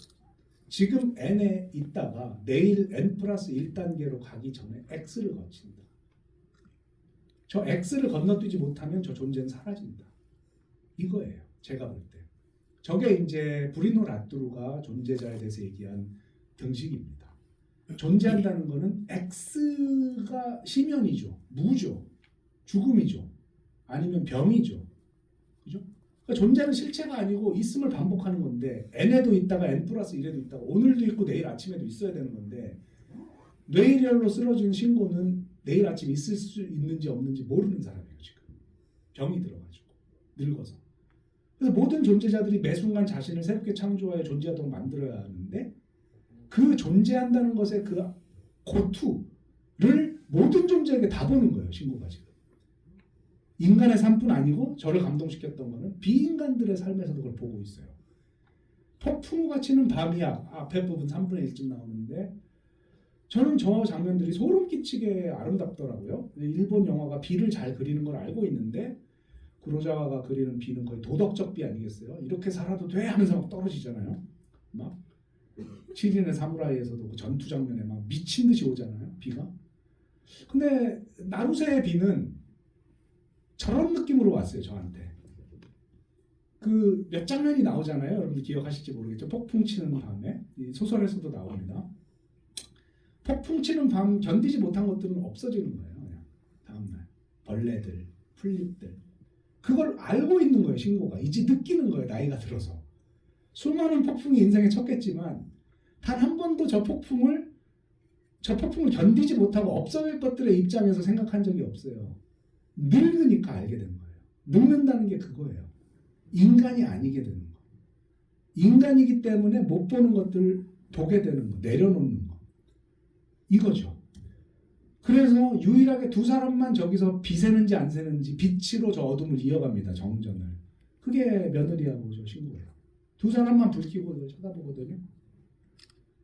n에 있다가 내일 n 플러스 1단계로 가기 전에 x를 거친다. 저 x를 건너뛰지 못하면 저 존재는 사라진다. 이거예요. 제가 볼 때. 저게 이제 브리노 라뚜루가 존재자에 대해서 얘기한 등식입니다. 존재한다는 거는 x가 심연이죠. 무죠. 죽음이죠. 아니면 병이죠. 그죠? 그러니까 존재는 실체가 아니고 있음을 반복하는 건데 n에도 있다가 n 플러스 1에도 있다가 오늘도 있고 내일 아침에도 있어야 되는 건데 뇌일혈로 쓰러진 신고는 내일 아침 있을 수 있는지 없는지 모르는 사람이에요. 지금 병이 들어가지고 늙어서. 그래서 모든 존재자들이 매 순간 자신을 새롭게 창조하여 존재하도록 만들어야 하는데 그 존재한다는 것의 그 고투를 모든 존재에게 다 보는 거예요. 신고가 지금. 인간의 삶뿐 아니고 저를 감동시켰던 거는 비인간들의 삶에서도 그걸 보고 있어요. 폭풍우가 치는 밤이야. 앞에 부분 3분의 1쯤 나오는데 저는 저 장면들이 소름 끼치게 아름답더라고요. 일본 영화가 비를 잘 그리는 걸 알고 있는데 구로자와가 그리는 비는 거의 도덕적 비 아니겠어요? 이렇게 살아도 돼 하면서 막 떨어지잖아요. 막 시린의 사무라이에서도 그 전투 장면에 막 미친 듯이 오잖아요. 비가. 근데 나루세의 비는 저런 느낌으로 왔어요. 저한테. 그 몇 장면이 나오잖아요. 여러분들 기억하실지 모르겠죠. 폭풍 치는 밤에 이 소설에서도 나옵니다. 폭풍 치는 밤 견디지 못한 것들은 없어지는 거예요. 그냥 다음날 벌레들, 풀잎들 그걸 알고 있는 거예요. 신고가 이제 느끼는 거예요. 나이가 들어서 수많은 폭풍이 인생에 쳤겠지만 단 한 번도 저 폭풍을 견디지 못하고 없어질 것들의 입장에서 생각한 적이 없어요. 늙으니까 알게 된 거예요. 늙는다는 게 그거예요. 인간이 아니게 되는 거. 인간이기 때문에 못 보는 것들 보게 되는 거, 내려놓는 거. 이거죠. 그래서 유일하게 두 사람만 저기서 비 새는지 안 새는지 빛으로 저 어둠을 이어갑니다. 정전을. 그게 며느리하고 저 친구예요. 두 사람만 불 켜고 쳐다보거든요.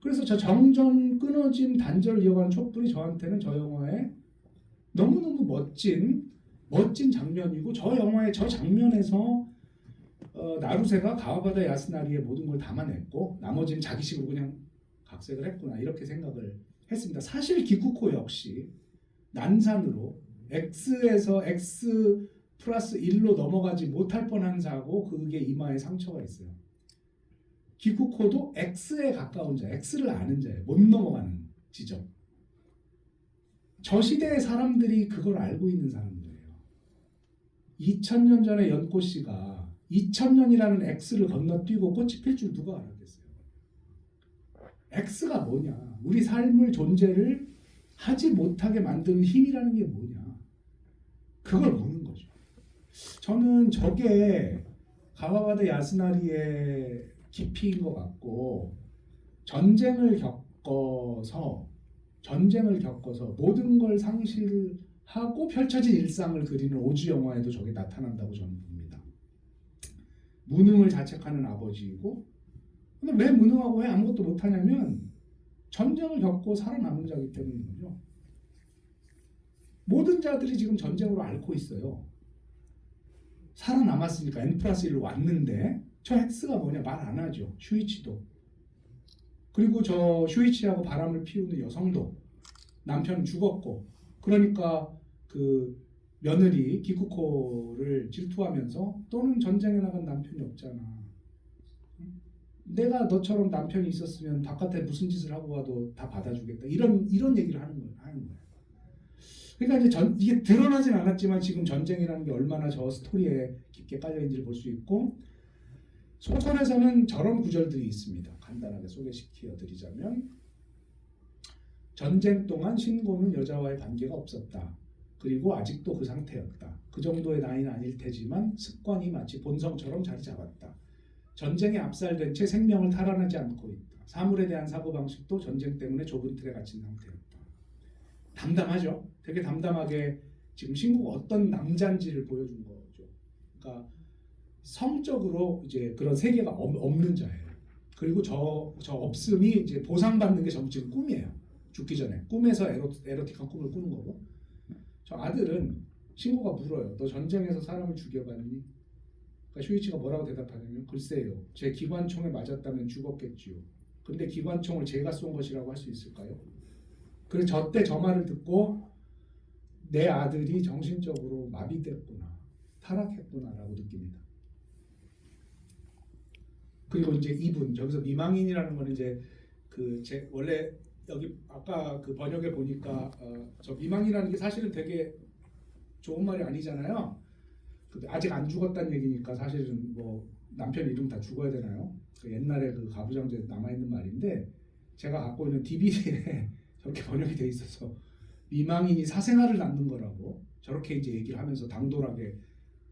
그래서 저 정전, 끊어짐, 단절을 이어가는 촛불이 저한테는 저 영화의 너무너무 멋진 장면이고 저 영화의 저 장면에서 나루세가 가와바다 야스나리의 모든 걸 담아냈고 나머지는 자기식으로 그냥 각색을 했구나 이렇게 생각을 했습니다. 사실 기쿠코 역시 난산으로 X에서 X 플러스 1로 넘어가지 못할 뻔한 사고, 그게 이마에 상처가 있어요. 기쿠코도 X에 가까운 자, X를 아는 자예요. 못 넘어가는 지점. 저 시대의 사람들이 그걸 알고 있는 사람들이에요. 2000년 전에 연꽃 씨가 2000년이라는 X를 건너뛰고 꽃이 필 줄 누가 알았겠어요? X가 뭐냐? 우리 삶을 존재를 하지 못하게 만드는 힘이라는 게 뭐냐? 그걸 보는 거죠. 저는 저게 가와바드 야스나리의 깊이인 것 같고, 전쟁을 겪어서 모든 걸 상실하고 펼쳐진 일상을 그리는 오즈 영화에도 저게 나타난다고 저는 봅니다. 무능을 자책하는 아버지이고, 근데 왜 무능하고 왜 아무것도 못하냐면 전쟁을 겪고 살아남은 자이기 때문인 거죠. 모든 자들이 지금 전쟁으로 앓고 있어요. 살아남았으니까 N+1로 왔는데, 저 X가 뭐냐 말 안 하죠. 슈이치도. 그리고 저 슈이치하고 바람을 피우는 여성도 남편은 죽었고, 그러니까 그 며느리 기쿠코를 질투하면서, 또는 전쟁에 나간 남편이 없잖아. 내가 너처럼 남편이 있었으면 바깥에 무슨 짓을 하고 와도 다 받아주겠다. 이런 얘기를 하는 거예요. 그러니까 이제 이게 드러나진 않았지만 지금 전쟁이라는 게 얼마나 저 스토리에 깊게 깔려 있는지를 볼 수 있고, 소설에서는 저런 구절들이 있습니다. 간단하게 소개시켜 드리자면, 전쟁 동안 신고는 여자와의 관계가 없었다. 그리고 아직도 그 상태였다. 그 정도의 나이는 아닐 테지만 습관이 마치 본성처럼 자리 잡았다. 전쟁에 압살된 채 생명을 탈환하지 않고 있다. 사물에 대한 사고방식도 전쟁 때문에 좁은 틀에 갇힌 상태였다. 담담하죠. 되게 담담하게 지금 신고가 어떤 남자인지를 보여준 거죠. 그러니까 성적으로 이제 그런 세계가 없는 자예요. 그리고 저 없음이 이제 보상받는 게 전부 지금 꿈이에요. 죽기 전에 꿈에서 에로틱한 꿈을 꾸는 거고, 저 아들은 신고가 물어요. 너 전쟁에서 사람을 죽여봤니? 그러니까 슈이치가 뭐라고 대답하냐면, 글쎄요, 제 기관총에 맞았다면 죽었겠지요. 근데 기관총을 제가 쏜 것이라고 할 수 있을까요? 그래서 저때 저 말을 듣고 내 아들이 정신적으로 마비됐구나, 타락했구나라고 느낍니다. 그리고 이제 이분, 저기서 미망인이라는 거는 이제 제 원래 여기 아까 그 번역에 보니까 저 미망이라는 게 사실은 되게 좋은 말이 아니잖아요. 아직 안 죽었다는 얘기니까 사실은 뭐 남편 이름 다 죽어야 되나요? 그 옛날에 그 가부장제에 남아있는 말인데, 제가 갖고 있는 DVD에 저렇게 번역이 돼 있어서 미망인이 사생활을 낳는 거라고 저렇게 이제 얘기를 하면서 당돌하게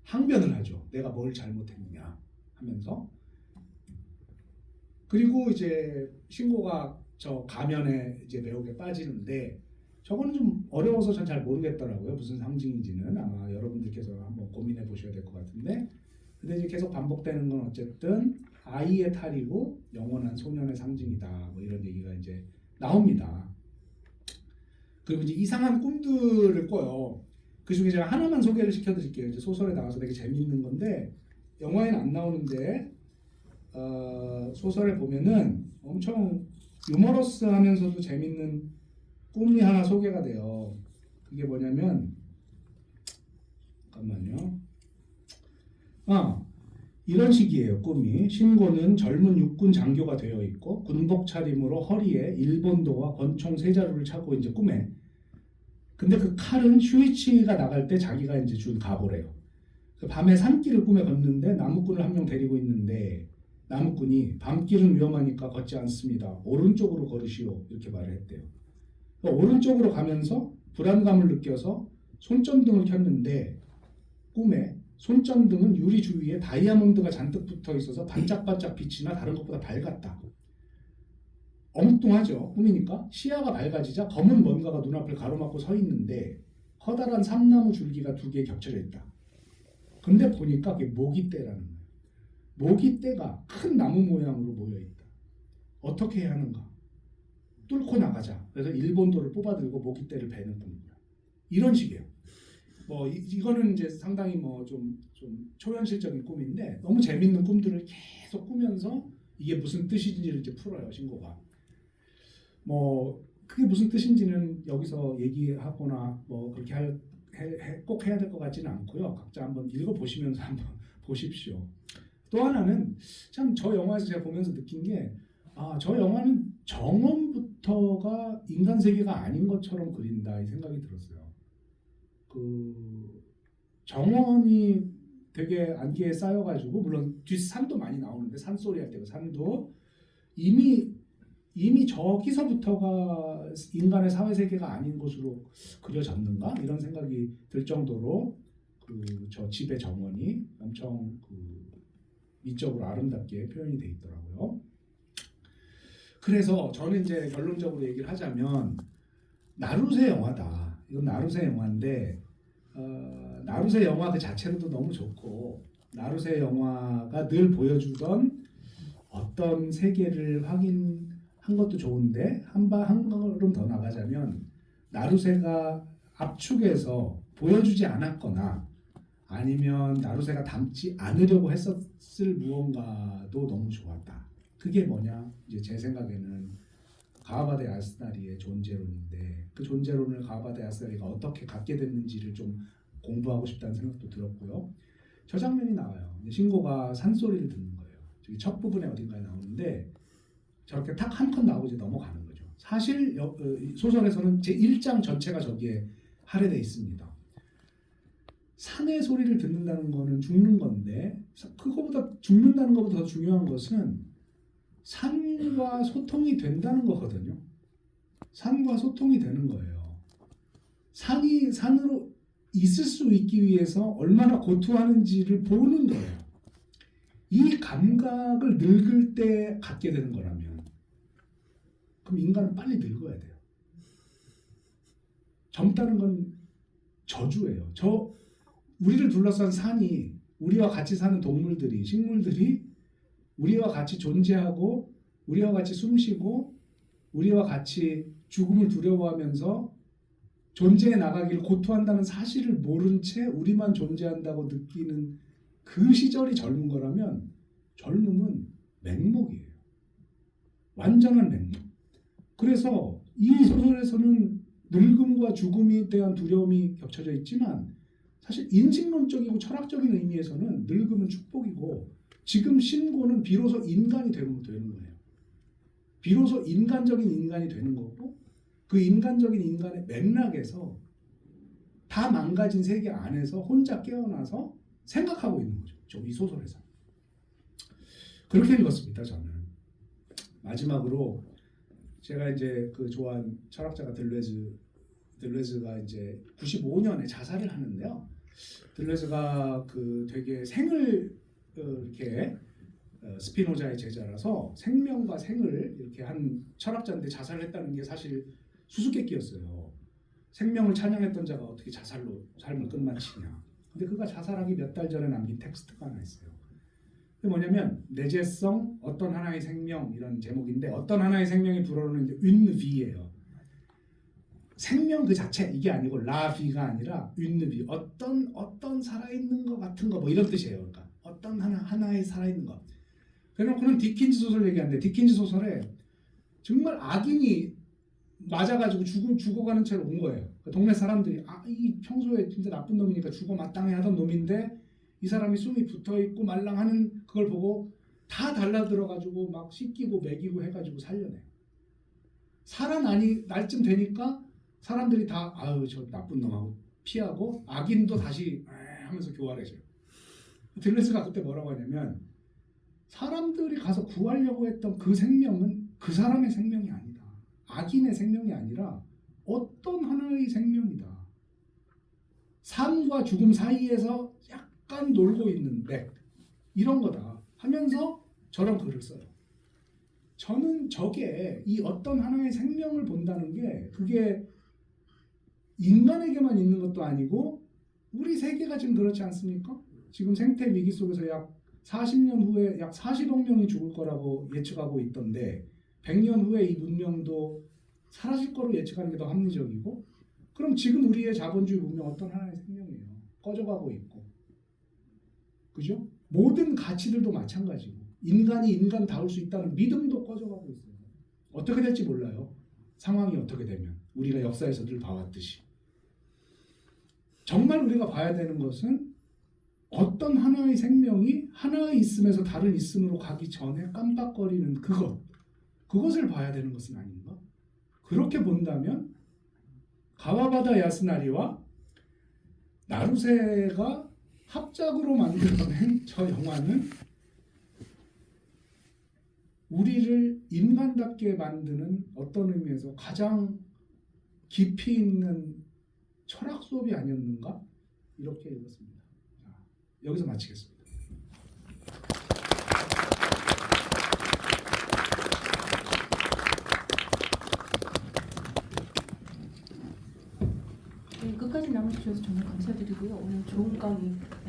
항변을 하죠. 내가 뭘 잘못했느냐 하면서. 그리고 이제 신고가 저 가면에 이제 매혹에 빠지는데, 저거는 좀 어려워서 전 잘 모르겠더라고요. 무슨 상징인지는 아마 여러분들께서 한번 고민해 보셔야 될 것 같은데, 근데 이제 계속 반복되는 건 어쨌든 아이의 탈이고 영원한 소년의 상징이다, 뭐 이런 얘기가 이제 나옵니다. 그리고 이제 이상한 꿈들을 꿔요. 그 중에 제가 하나만 소개를 시켜드릴게요. 이제 소설에 나와서 되게 재미있는 건데, 영화에는 안 나오는데 소설에 보면은 엄청 유머러스하면서도 재밌는 꿈이 하나 소개가 돼요. 그게 뭐냐면, 잠깐만요. 이런 식이에요. 꿈이. 신고는 젊은 육군 장교가 되어 있고 군복 차림으로 허리에 일본도와 권총 세 자루를 차고 이제 꿈에. 근데 그 칼은 슈이치가 나갈 때 자기가 이제 준 갑오래요. 밤에 산길을 꿈에 걷는데 나무꾼을 한 명 데리고 있는데, 나무꾼이 밤길은 위험하니까 걷지 않습니다. 오른쪽으로 걸으시오, 이렇게 말을 했대요. 오른쪽으로 가면서 불안감을 느껴서 손전등을 켰는데, 꿈에 손전등은 유리 주위에 다이아몬드가 잔뜩 붙어 있어서 반짝반짝 빛이나 다른 것보다 밝았다. 엉뚱하죠. 꿈이니까. 시야가 밝아지자 검은 뭔가가 눈앞을 가로막고 서 있는데 커다란 삼나무 줄기가 두 개 겹쳐져 있다. 근데 보니까 그게 모기떼라는 거예요. 모기떼가 큰 나무 모양으로 모여 있다. 어떻게 해야 하는가? 뚫고 나가자. 그래서 일본도를 뽑아들고 모기떼를 베는 꿈이야. 이런 식이에요. 뭐 이거는 이제 상당히 뭐 좀 초현실적인 꿈인데, 너무 재밌는 꿈들을 계속 꾸면서 이게 무슨 뜻인지를 이제 풀어요, 신고가. 뭐 그게 무슨 뜻인지는 여기서 얘기하거나 뭐 그렇게 할 꼭 해야 될 것 같지는 않고요. 각자 한번 읽어보시면서 한번 보십시오. 또 하나는 참 저 영화에서 제가 보면서 느낀 게 저 영화는 정원부터가 인간 세계가 아닌 것처럼 그린다 이 생각이 들었어요. 그 정원이 되게 안개에 쌓여가지고 물론 뒷산도 많이 나오는데 산소리 할 때 그 산도 이미 저기서부터가 인간의 사회 세계가 아닌 것으로 그려졌는가 이런 생각이 들 정도로 그 저 집의 정원이 엄청 그 미적으로 아름답게 표현이 돼 있더라고요. 그래서 저는 이제 결론적으로 얘기를 하자면 나루세 영화다. 이건 나루세 영화인데 나루세 영화 그 자체로도 너무 좋고 나루세 영화가 늘 보여주던 어떤 세계를 확인한 것도 좋은데 한 걸음 더 나가자면 나루세가 압축해서 보여주지 않았거나 아니면 나루세가 담지 않으려고 했었을 무언가도 너무 좋았다. 그게 뭐냐? 이제 제 생각에는 가와바데 야스나리의 존재론인데 그 존재론을 가와바데 야스나리가 어떻게 갖게 됐는지를 좀 공부하고 싶다는 생각도 들었고요. 저 장면이 나와요. 신고가 산소리를 듣는 거예요. 저기 첫 부분에 어딘가에 나오는데 저렇게 탁 한 컷 나오고 이제 넘어가는 거죠. 사실 소설에서는 제 1장 전체가 저기에 할애되어 있습니다. 산의 소리를 듣는다는 거는 죽는 건데 그거보다 죽는다는 것보다 더 중요한 것은 산과 소통이 된다는 거거든요. 산과 소통이 되는 거예요. 산이 산으로 있을 수 있기 위해서 얼마나 고투하는지를 보는 거예요. 이 감각을 늙을 때 갖게 되는 거라면 그럼 인간은 빨리 늙어야 돼요. 젊다는 건 저주예요. 우리를 둘러싼 산이 우리와 같이 사는 동물들이 식물들이 우리와 같이 존재하고 우리와 같이 숨쉬고 우리와 같이 죽음을 두려워하면서 존재해 나가기를 고토한다는 사실을 모른 채 우리만 존재한다고 느끼는 그 시절이 젊은 거라면 젊음은 맹목이에요. 완전한 맹목. 그래서 이 소설에서는 늙음과 죽음에 대한 두려움이 겹쳐져 있지만 사실 인식론적이고 철학적인 의미에서는 늙음은 축복이고 지금 신고는 비로소 인간이 되는 거예요. 비로소 인간적인 인간이 되는 거고 그 인간적인 인간의 맥락에서 다 망가진 세계 안에서 혼자 깨어나서 생각하고 있는 거죠. 이 소설에서. 그렇게 읽었습니다. 저는. 마지막으로 제가 이제 그 좋아하는 철학자가 들레즈가 이제 95년에 자살을 하는데요. 들레즈가 그 되게 생을 이렇게 스피노자의 제자라서 생명과 생을 이렇게 한 철학자인데 자살을 했다는 게 사실 수수께끼였어요. 생명을 찬양했던 자가 어떻게 자살로 삶을 끝마치냐. 근데 그가 자살하기 몇 달 전에 남긴 텍스트가 하나 있어요. 그게 뭐냐면 내재성 어떤 하나의 생명 이런 제목인데 어떤 하나의 생명이 불어오는 이제 윈비예요. 생명 그 자체 이게 아니고 라비가 아니라 윈비 어떤 살아있는 것 같은 거 뭐 이런 뜻이에요. 그러니까 어떤 하나의 살아있는 것. 그래놓고는 디킨즈 소설 얘기하는데 디킨즈 소설에 정말 악인이 맞아가지고 죽어가는 채로 온 거예요. 그 동네 사람들이 이 평소에 진짜 나쁜 놈이니까 죽어 마땅해 하던 놈인데 이 사람이 숨이 붙어있고 말랑하는 그걸 보고 다 달라들어가지고 막 씻기고 먹이고 해가지고 살려내요. 살아나니 날쯤 되니까 사람들이 다 저 나쁜 놈하고 피하고 악인도 다시 하면서 교활해져요. 들레스가 그때 뭐라고 하냐면 사람들이 가서 구하려고 했던 그 생명은 그 사람의 생명이 아니다. 악인의 생명이 아니라 어떤 하나의 생명이다. 삶과 죽음 사이에서 약간 놀고 있는 맥 이런 거다 하면서 저런 글을 써요. 저는 저게 이 어떤 하나의 생명을 본다는 게 그게 인간에게만 있는 것도 아니고 우리 세계가 지금 그렇지 않습니까? 지금 생태 위기 속에서 약 40년 후에 약 40억 명이 죽을 거라고 예측하고 있던데 100년 후에 이 문명도 사라질 거로 예측하는 게 더 합리적이고 그럼 지금 우리의 자본주의 문명 어떤 하나의 생명이에요. 꺼져가고 있고 그죠? 모든 가치들도 마찬가지고 인간이 인간다울 수 있다는 믿음도 꺼져가고 있어요. 어떻게 될지 몰라요. 상황이 어떻게 되면 우리가 역사에서 늘 봐왔듯이 정말 우리가 봐야 되는 것은 어떤 하나의 생명이 하나의 있음에서 다른 있음으로 가기 전에 깜빡거리는 그것을 봐야 되는 것은 아닌가? 그렇게 본다면 가와바다 야스나리와 나루세가 합작으로 만들어낸 저 영화는 우리를 인간답게 만드는 어떤 의미에서 가장 깊이 있는 철학 수업이 아니었는가? 이렇게 읽었습니다. 여기서 마치겠습니다. 네, 끝까지 남아주셔서 정말 감사드리고요. 오늘 좋은 강의